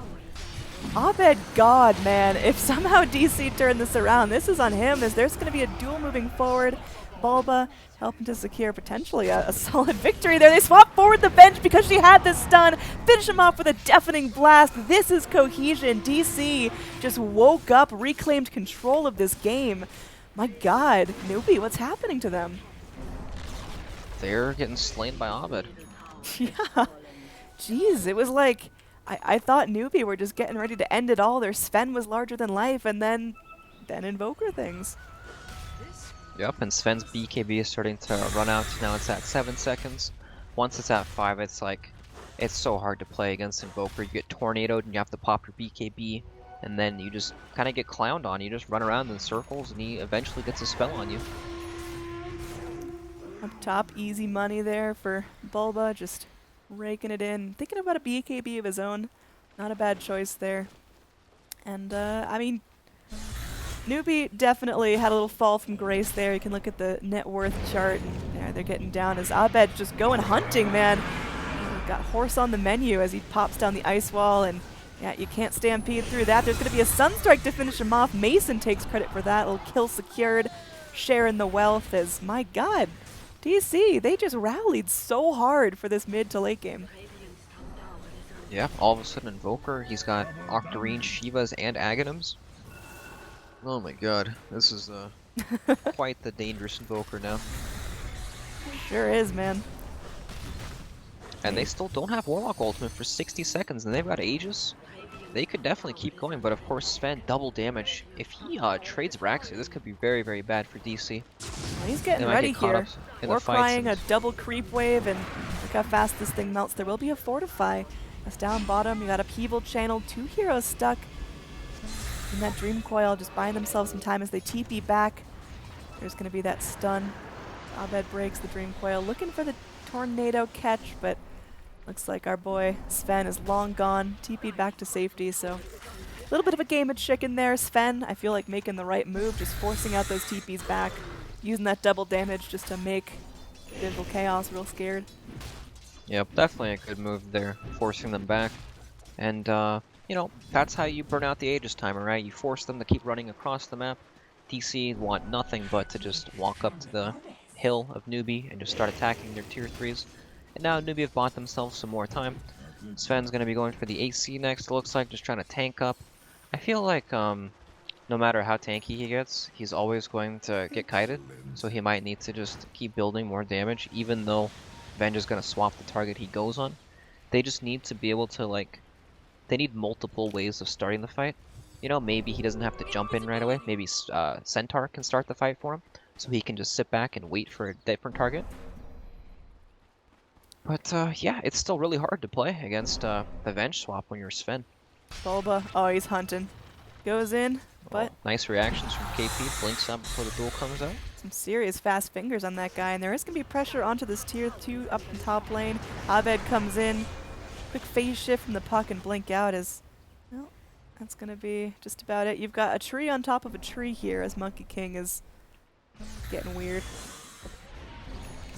Abed, God, man. If somehow DC turned this around, this is on him, as there's going to be a duel moving forward. Bulba helping to secure potentially a solid victory there. They swap forward the bench because she had this stun. Finish him off with a deafening blast. This is cohesion. DC just woke up, reclaimed control of this game. My God, Newbee, what's happening to them? They're getting slain by Abed. Yeah. Jeez, it was like, I thought Newbee were just getting ready to end it all. Their Sven was larger than life, and then Invoker things. Yep, and Sven's BKB is starting to run out. Now it's at 7 seconds. Once it's at 5, it's like, it's so hard to play against Invoker. You get tornadoed and you have to pop your BKB, and then you just kind of get clowned on. You just run around in circles, and he eventually gets a spell on you. Up top, easy money there for Bulba, just raking it in. Thinking about a BKB of his own. Not a bad choice there. And, I mean, Newbee definitely had a little fall from grace there. You can look at the net worth chart, and yeah, they're getting down as Abed's just going hunting, man. Got horse on the menu as he pops down the ice wall, and yeah, you can't stampede through that. There's going to be a Sunstrike to finish him off. Mason takes credit for that. Little kill secured. Sharing the wealth as, my god, DC, they just rallied so hard for this mid to late game. Yeah, all of a sudden Invoker, he's got Octarine, Shivas, and Aghanims. Oh my god, this is quite the dangerous Invoker now. Sure is, man. And they still don't have Warlock Ultimate for 60 seconds, and they've got Aegis. They could definitely keep going, but of course Sven, double damage. If he trades Braxia, this could be very, very bad for DC. Well, he's getting ready here. We're flying a double creep wave, and look how fast this thing melts. There will be a Fortify. That's down bottom. You got Upheaval Channel. 2 heroes stuck in that Dream Coil, just buying themselves some time as they TP back. There's going to be that stun. Abed breaks the Dream Coil, looking for the tornado catch, but looks like our boy Sven is long gone, TP'd back to safety, so a little bit of a game of chicken there. Sven, I feel like making the right move, just forcing out those TPs back, using that double damage just to make Visual Chaos real scared. Yep, definitely a good move there, forcing them back. And, you know, that's how you burn out the Aegis timer, right? You force them to keep running across the map. DC want nothing but to just walk up to the hill of Newbee and just start attacking their tier 3s. And now Newbee have bought themselves some more time. Sven's going to be going for the AC next, it looks like, just trying to tank up. I feel like no matter how tanky he gets, he's always going to get kited, so he might need to just keep building more damage, even though Venge is going to swap the target he goes on. They just need to be able to, like, they need multiple ways of starting the fight. You know, maybe he doesn't have to jump in right away. Maybe Centaur can start the fight for him, so he can just sit back and wait for a different target. But, yeah, it's still really hard to play against the Venge swap when you're Sven. Bulba, oh, he's hunting. Goes in, but... Oh, nice reactions from KP, blinks out before the duel comes out. Some serious fast fingers on that guy, and there is going to be pressure onto this tier 2 up in top lane. Abed comes in. Quick phase shift from the puck and blink out as... Well, that's going to be just about it. You've got a tree on top of a tree here as Monkey King is getting weird.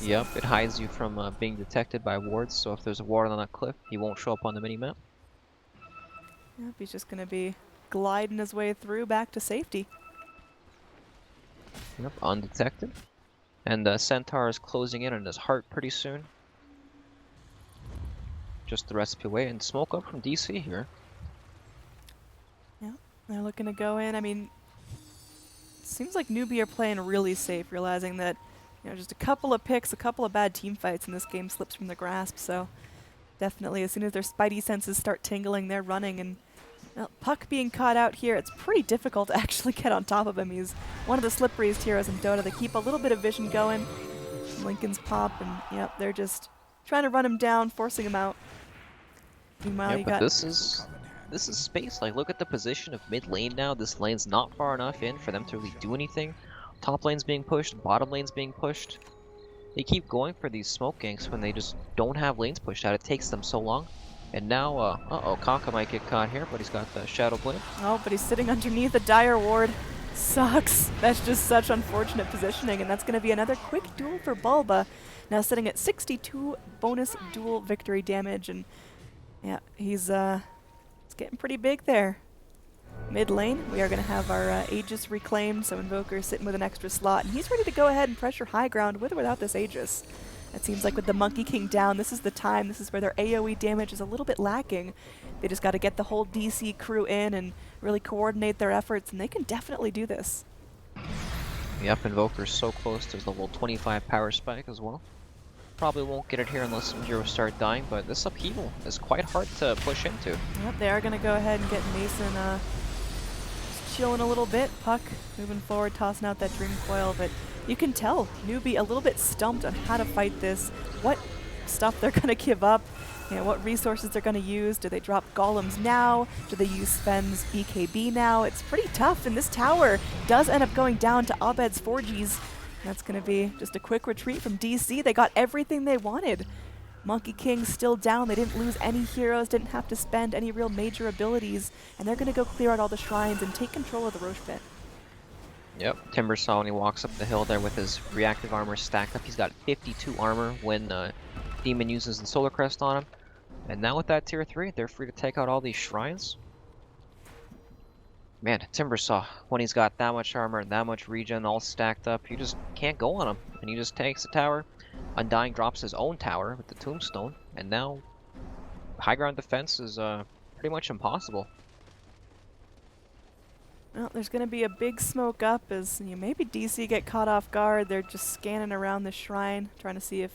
Yep, it hides you from being detected by wards, so if there's a ward on that cliff, he won't show up on the minimap. Yep, he's just going to be gliding his way through back to safety. Yep, undetected. And Centaur is closing in on his heart pretty soon. Just the recipe away, and smoke up from DC here. Yep, they're looking to go in. I mean, seems like Newbee are playing really safe, realizing that, you know, just a couple of picks, a couple of bad team fights, and this game slips from their grasp. So definitely, as soon as their spidey senses start tingling, they're running. And well, Puck being caught out here, it's pretty difficult to actually get on top of him. He's one of the slipperiest heroes in Dota. They keep a little bit of vision going. Lincoln's pop, and yep, they're just trying to run him down, forcing him out. Meanwhile, Yeah, you but got... this is space. Like, look at the position of mid lane now. This lane's not far enough in for them to really do anything. Top lane's being pushed, bottom lane's being pushed. They keep going for these smoke ganks when they just don't have lanes pushed out. It takes them so long. And now, uh-oh, Kaka might get caught here, but he's got the Shadow Blade. Oh, but he's sitting underneath a dire ward. Sucks. That's just such unfortunate positioning, and that's going to be another quick duel for Bulba. Now sitting at 62 bonus duel victory damage, and yeah, he's it's getting pretty big there. Mid lane, we are going to have our Aegis reclaimed, so Invoker sitting with an extra slot, and he's ready to go ahead and pressure high ground with or without this Aegis. It seems like with the Monkey King down, this is the time. This is where their AoE damage is a little bit lacking. They just got to get the whole DC crew in and really coordinate their efforts, and they can definitely do this. Yep, Invoker's so close to his level 25 power spike as well. Probably won't get it here unless some heroes start dying, but this upheaval is quite hard to push into. Yep, they are going to go ahead and get Mason just chilling a little bit. Puck moving forward, tossing out that Dream Coil, but You can tell Newbee a little bit stumped on how to fight this, what stuff they're going to give up, what resources they're going to use. Do they drop golems now? Do they use Sven's BKB now? It's pretty tough, and this tower does end up going down to Abed's 4Gs. That's going to be just a quick retreat from DC. They got everything they wanted. Monkey King's still down. They didn't lose any heroes, didn't have to spend any real major abilities, and they're going to go clear out all the shrines and take control of the Roche pit. Yep, Timbersaw, when he walks up the hill there with his reactive armor stacked up, he's got 52 armor when Demon uses the Solar Crest on him. And now with that tier 3, they're free to take out all these shrines. Man, Timbersaw, when he's got that much armor and that much regen all stacked up, you just can't go on him. And he just takes the tower. Undying drops his own tower with the tombstone, and now high ground defense is pretty much impossible. Well, there's going to be a big smoke up as maybe DC get caught off guard. They're just scanning around the shrine, trying to see if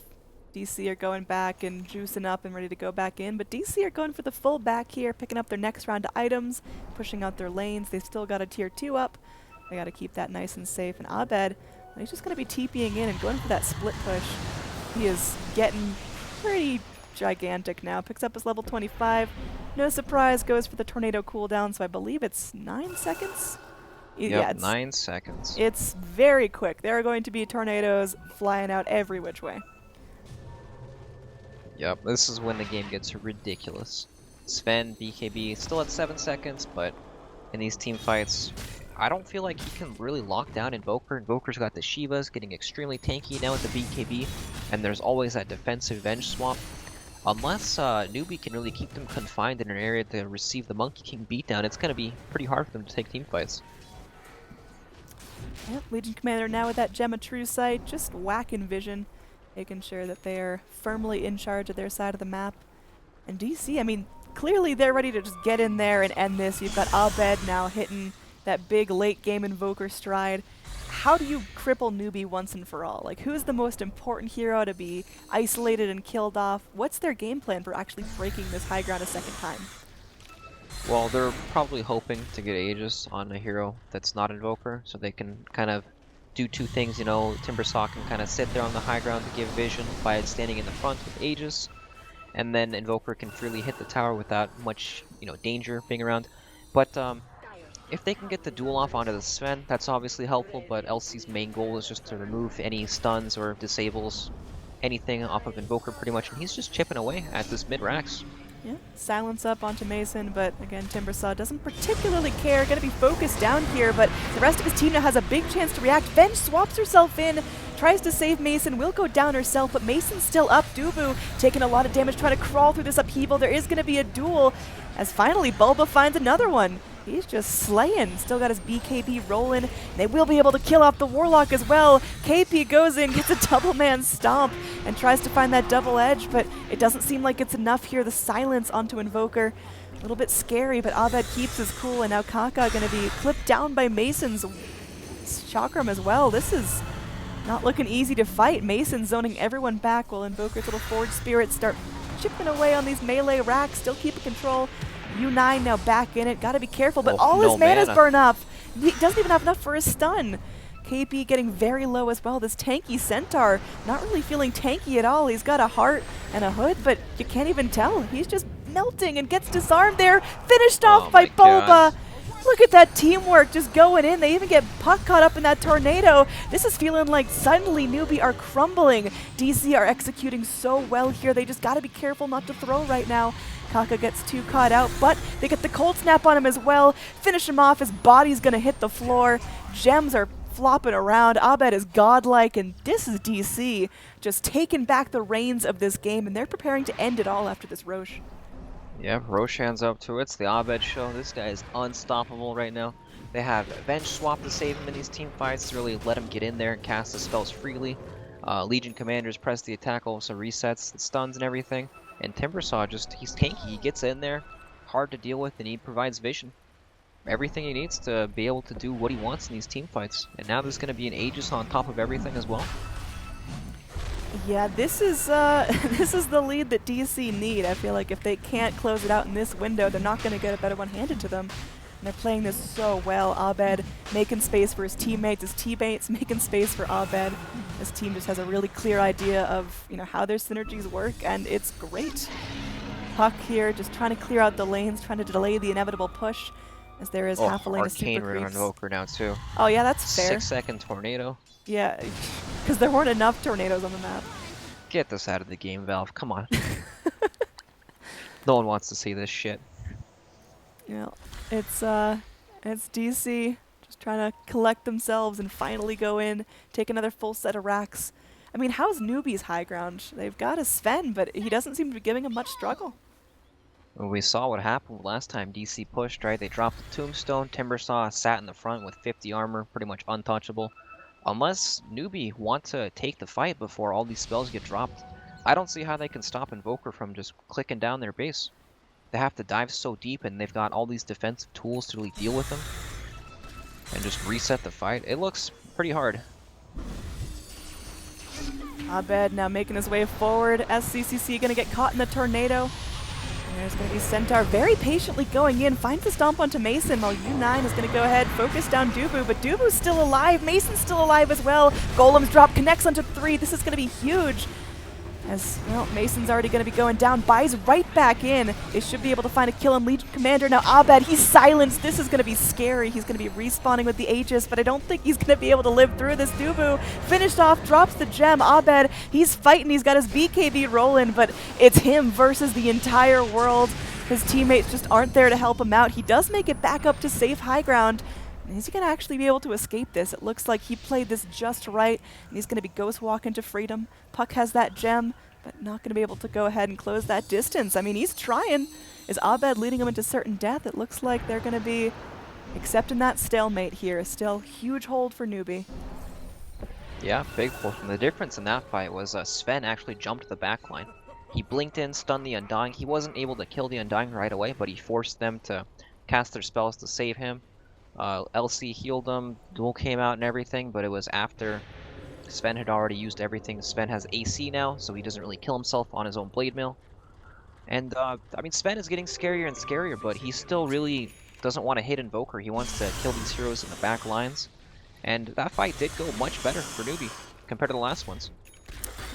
DC are going back and juicing up and ready to go back in. But DC are going for the full back here, picking up their next round of items, pushing out their lanes. They've still got a tier 2 up. They got to keep that nice and safe. And Abed, he's just going to be TPing in and going for that split push. He is getting pretty gigantic now. Picks up his level 25. No surprise, goes for the tornado cooldown, so I believe it's 9 seconds? Yep, yeah, 9 seconds. It's very quick. There are going to be tornadoes flying out every which way. Yep, this is when the game gets ridiculous. Sven, BKB, still at 7 seconds, but in these team fights, I don't feel like he can really lock down Invoker. Invoker's got the Shivas getting extremely tanky now with the BKB, and there's always that defensive Venge swap. Unless Newbee can really keep them confined in an area to receive the Monkey King beatdown, it's going to be pretty hard for them to take team fights. Yep, Legion Commander now with that Gem of True Sight, just whacking vision, making sure that they are firmly in charge of their side of the map. And DC, I mean, clearly they're ready to just get in there and end this. You've got Abed now hitting that big late game Invoker stride. How do you cripple Newbee once and for all? Like, who's the most important hero to be isolated and killed off? What's their game plan for actually breaking this high ground a second time? Well, they're probably hoping to get Aegis on a hero that's not Invoker, so they can kind of do two things, Timbersaw can kind of sit there on the high ground to give vision by standing in the front with Aegis, and then Invoker can freely hit the tower without much, danger being around. But if they can get the duel off onto the Sven, that's obviously helpful, but LC's main goal is just to remove any stuns or disables anything off of Invoker pretty much, and he's just chipping away at this mid-Rax. Yeah, silence up onto Mason, but again, Timbersaw doesn't particularly care. Gonna be focused down here, but the rest of his team now has a big chance to react. Venge swaps herself in, tries to save Mason, will go down herself, but Mason's still up. Dubu taking a lot of damage, trying to crawl through this upheaval. There is gonna be a duel, as finally Bulba finds another one. He's just slaying. Still got his BKB rolling. They will be able to kill off the Warlock as well. KP goes in, gets a double man stomp, and tries to find that double edge, but it doesn't seem like it's enough here. The silence onto Invoker. A little bit scary, but Abed keeps his cool, and now Kaka going to be clipped down by Mason's Chakram as well. This is not looking easy to fight. Mason zoning everyone back while Invoker's little Forge Spirits start chipping away on these melee racks, still keeping control. U9 now back in it, gotta be careful, but all his mana's burn up. He doesn't even have enough for his stun. KP getting very low as well. This tanky Centaur, not really feeling tanky at all. He's got a heart and a hood, but you can't even tell. He's just melting and gets disarmed there. Finished off by Bulba. Look at that teamwork just going in. They even get Puck caught up in that tornado. This is feeling like suddenly Newbee are crumbling. DC are executing so well here. They just gotta be careful not to throw right now. Kaka gets too caught out, but they get the cold snap on him as well. Finish him off. His body's gonna hit the floor. Gems are flopping around. Abed is godlike, and this is DC just taking back the reins of this game, and they're preparing to end it all after this Roche. Yeah, Roshan's up to it. It's the Abed show. This guy is unstoppable right now. They have Venge swap to save him in these team fights to really let him get in there and cast the spells freely. Legion commanders press the attack, also resets the stuns and everything. And Timbersaw he's tanky. He gets in there, hard to deal with, and he provides vision. Everything he needs to be able to do what he wants in these team fights. And now there's going to be an Aegis on top of everything as well. Yeah, this is this is the lead that DC need. I feel like if they can't close it out in this window, they're not going to get a better one handed to them. And they're playing this so well. Abed making space for his teammates making space for Abed. This team just has a really clear idea of, how their synergies work, and it's great. Puck here just trying to clear out the lanes, trying to delay the inevitable push, as there is Oh, half a lane of arcane super rid on creeps. Invoker now too. Oh yeah, that's fair. 6-second tornado. Yeah, because there weren't enough tornadoes on the map. Get this out of the game, Valve. Come on. No one wants to see this shit. Yeah, it's DC just trying to collect themselves and finally go in, take another full set of racks. I mean, how's Newbee's high ground? They've got a Sven, but he doesn't seem to be giving him much struggle. Well, we saw what happened last time DC pushed, right? They dropped the Tombstone, Timbersaw sat in the front with 50 armor, pretty much untouchable. Unless Newbee want to take the fight before all these spells get dropped, I don't see how they can stop Invoker from just clicking down their base. They have to dive so deep, and they've got all these defensive tools to really deal with them and just reset the fight. It looks pretty hard. Abed now making his way forward. SCCC going to get caught in the tornado. And there's going to be Centaur very patiently going in, finds the stomp onto Mason, while U9 is going to go ahead, focus down Dubu, but Dubu's still alive. Mason's still alive as well. Golem's drop connects onto 3. This is going to be huge. As, well, Mason's already going to be going down. Buys right back in. They should be able to find a kill on Legion Commander. Now Abed, he's silenced. This is going to be scary. He's going to be respawning with the Aegis, but I don't think he's going to be able to live through this. Dubu finished off, drops the gem. Abed, he's fighting. He's got his BKB rolling, but it's him versus the entire world. His teammates just aren't there to help him out. He does make it back up to safe high ground. Is he going to actually be able to escape this? It looks like he played this just right, and he's going to be ghost walking to freedom. Puck has that gem, but not going to be able to go ahead and close that distance. I mean, he's trying. Is Abed leading him into certain death? It looks like they're going to be accepting that stalemate here. Still huge hold for Newbee. Yeah, big portion. The difference in that fight was Sven actually jumped the backline. He blinked in, stunned the Undying. He wasn't able to kill the Undying right away, but he forced them to cast their spells to save him. LC healed him, duel came out and everything, but it was after Sven had already used everything. Sven has AC now, so he doesn't really kill himself on his own blade mail. And, I mean, Sven is getting scarier and scarier, but he still really doesn't want to hit Invoker. He wants to kill these heroes in the back lines. And that fight did go much better for Newbee compared to the last ones.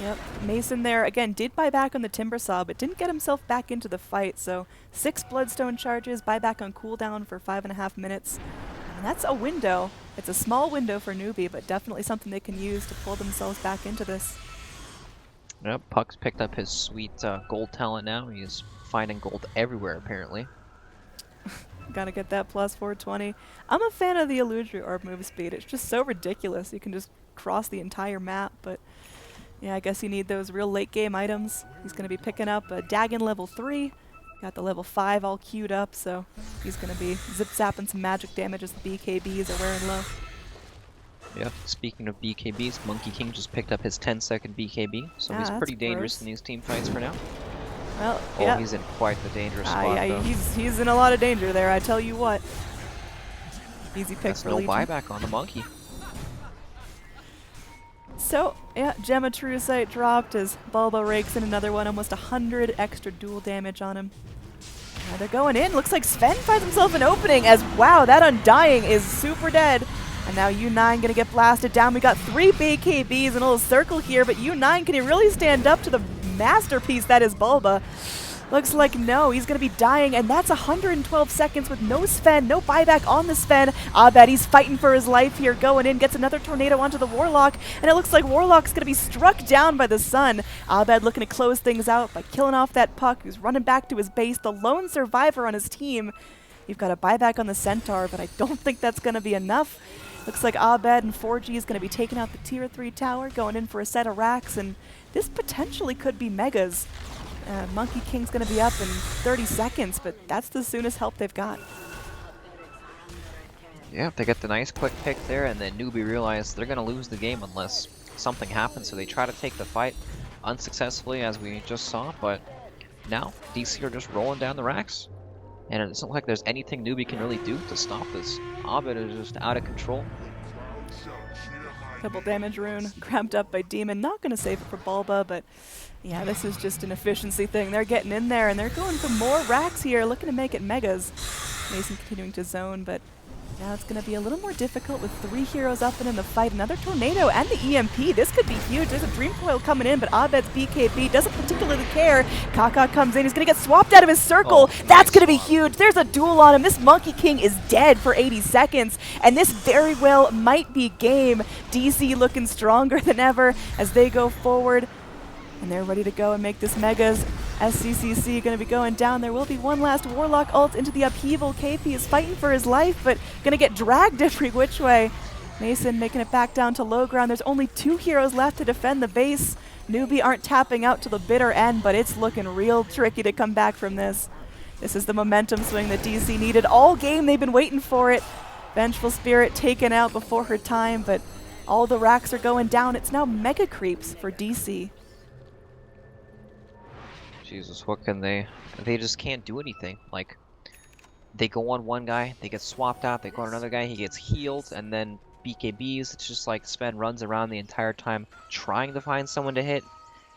Yep, Mason there, again, did buy back on the Timbersaw, but didn't get himself back into the fight, so 6 Bloodstone charges, buy back on cooldown for 5.5 minutes. And that's a window. It's a small window for Newbee, but definitely something they can use to pull themselves back into this. Yep, Puck's picked up his sweet gold talent now. He's finding gold everywhere, apparently. Gotta get that plus 420. I'm a fan of the Illusory Orb move speed. It's just so ridiculous. You can just cross the entire map, but yeah, I guess you need those real late game items. He's gonna be picking up a Dagon level 3. Got the level 5 all queued up, so he's gonna be zip-zapping some magic damage as the BKBs are wearing low. Yep, speaking of BKBs, Monkey King just picked up his 10-second BKB, so he's that's pretty dangerous gross. in these team fights for now. Well, Oh, yeah. he's in quite the dangerous spot, Yeah, though. he's in a lot of danger there, I tell you what. Easy pick That's for no Legion. buyback on the Monkey. So, yeah, Gemma True Sight dropped as Bulba rakes in another one, almost 100 extra dual damage on him. Now they're going in. Looks like Sven finds himself an opening as, wow, that Undying is super dead. And now U9 gonna get blasted down. We got 3 BKBs in a little circle here, but U9, can he really stand up to the masterpiece that is Bulba? Looks like no, he's going to be dying, and that's 112 seconds with no Sven, no buyback on the Sven. Abed, he's fighting for his life here, going in, gets another tornado onto the Warlock, and it looks like Warlock's going to be struck down by the sun. Abed looking to close things out by killing off that Puck, who's running back to his base, the lone survivor on his team. You've got a buyback on the Centaur, but I don't think that's going to be enough. Looks like Abed and 4G is going to be taking out the tier 3 tower, going in for a set of racks, and this potentially could be megas. Monkey King's going to be up in 30 seconds, but that's the soonest help they've got. Yeah, they get the nice quick pick there, and then Newbee realized they're going to lose the game unless something happens, so they try to take the fight unsuccessfully, as we just saw, but now DC are just rolling down the racks, and it doesn't look like there's anything Newbee can really do to stop this. Abed is just out of control. Triple damage rune grabbed up by Demon. Not going to save it for Bulba, but yeah, this is just an efficiency thing. They're getting in there, and they're going for more racks here, looking to make it megas. Mason continuing to zone, but now it's going to be a little more difficult with 3 heroes up and in the fight. Another tornado and the EMP. This could be huge. There's a Dream Coil coming in, but Abed's BKB doesn't particularly care. Kaka comes in. He's going to get swapped out of his circle. Oh, That's nice going to be swap. huge. There's a duel on him. This Monkey King is dead for 80 seconds, and this very well might be game. DC looking stronger than ever as they go forward, and they're ready to go and make this megas. SCCC going to be going down. There will be one last Warlock ult into the upheaval. KP is fighting for his life, but going to get dragged every which way. Mason making it back down to low ground. There's only 2 heroes left to defend the base. Newbee aren't tapping out to the bitter end, but it's looking real tricky to come back from this. This is the momentum swing that DC needed all game. They've been waiting for it. Vengeful Spirit taken out before her time, but all the racks are going down. It's now mega creeps for DC. Jesus, what can they? They just can't do anything. Like, they go on one guy, they get swapped out, they go on another guy, he gets healed, and then BKBs. It's just like Sven runs around the entire time trying to find someone to hit,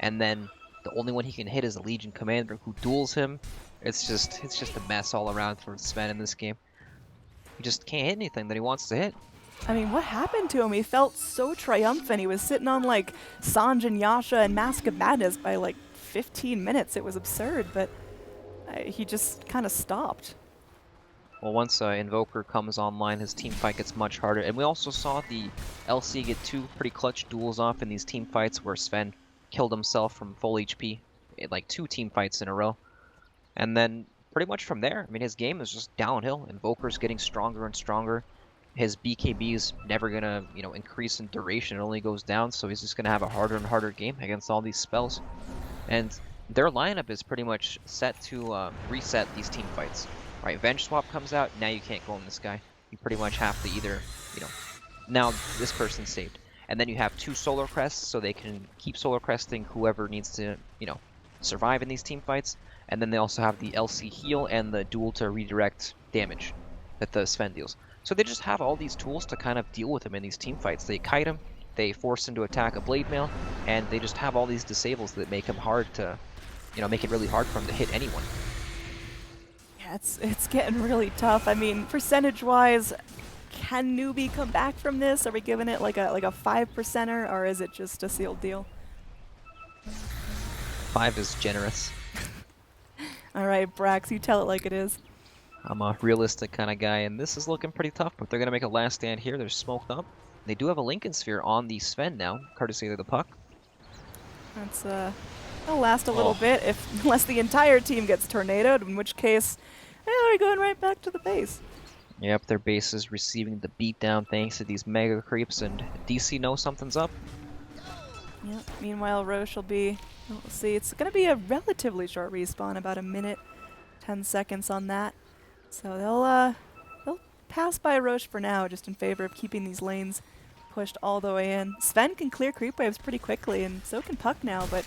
and then the only one he can hit is a Legion Commander who duels him. It's just a mess all around for Sven in this game. He just can't hit anything that he wants to hit. I mean, what happened to him? He felt so triumphant. He was sitting on like Sanj and Yasha and Mask of Madness by like 15 minutes. It was absurd, but he just kind of stopped. Well, once Invoker comes online, his team fight gets much harder. And we also saw the LC get 2 pretty clutch duels off in these team fights where Sven killed himself from full HP. Like 2 team fights in a row. And then pretty much from there, I mean, his game is just downhill. Invoker's getting stronger and stronger. His BKB is never going to, increase in duration. It only goes down, so he's just going to have a harder and harder game against all these spells. And their lineup is pretty much set to reset these team fights. Right, Venge Swap comes out, now you can't go on this guy. You pretty much have to either, now this person's saved. And then you have 2 Solar Crests, so they can keep Solar Cresting whoever needs to, survive in these team fights. And then they also have the LC heal and the duel to redirect damage that the Sven deals. So they just have all these tools to kind of deal with him in these team fights. They kite him, they force him to attack a blade mail, and they just have all these disables that make him hard to, make it really hard for him to hit anyone. Yeah, it's getting really tough. I mean, percentage-wise, can Newbee come back from this? Are we giving it like a 5%er, or is it just a sealed deal? 5 is generous. All right, Brax, you tell it like it is. I'm a realistic kind of guy, and this is looking pretty tough, but they're going to make a last stand here. They're smoked up. They do have a Lincoln Sphere on the Sven now, courtesy of the puck. That's that'll last a little bit, unless the entire team gets tornadoed, in which case, we're going right back to the base. Yep, their base is receiving the beatdown thanks to these mega creeps, and DC knows something's up. Yep. Meanwhile, Roche will be. We'll see. It's going to be a relatively short respawn, about 1 minute, 10 seconds on that. So they'll pass by Roche for now, just in favor of keeping these lanes pushed all the way in. Sven can clear creep waves pretty quickly, and so can Puck now, but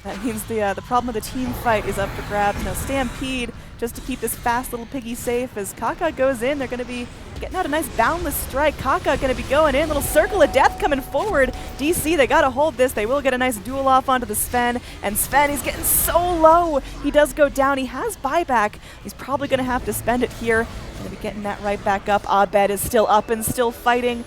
that means the problem with the team fight is up for grabs. Now Stampede, just to keep this fast little piggy safe, as Kaka goes in, they're going to be getting out a nice boundless strike. Kaka going to be going in, little circle of death coming forward. DC, they got to hold this. They will get a nice duel off onto the Sven, and Sven, he's getting so low. He does go down. He has buyback. He's probably going to have to spend it here. Going to be getting that right back up. Abed is still up and still fighting.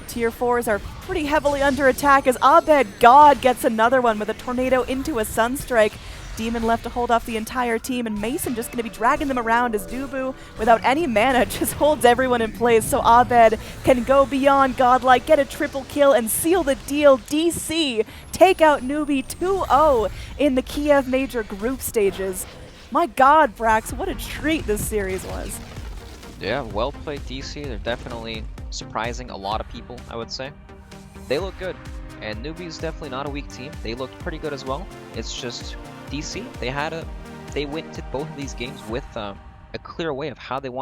Tier 4s are pretty heavily under attack as Abed God gets another one with a tornado into a Sunstrike. Demon left to hold off the entire team, and Mason just going to be dragging them around as Dubu, without any mana, just holds everyone in place so Abed can go beyond godlike, get a triple kill, and seal the deal. DC take out Newbee 2-0 in the Kiev major group stages. My god, Brax, what a treat this series was. Yeah, well played DC. They're definitely surprising a lot of people, I would say. They look good, and Newbee's definitely not a weak team. They looked pretty good as well. It's just DC, they went to both of these games with a clear way of how they want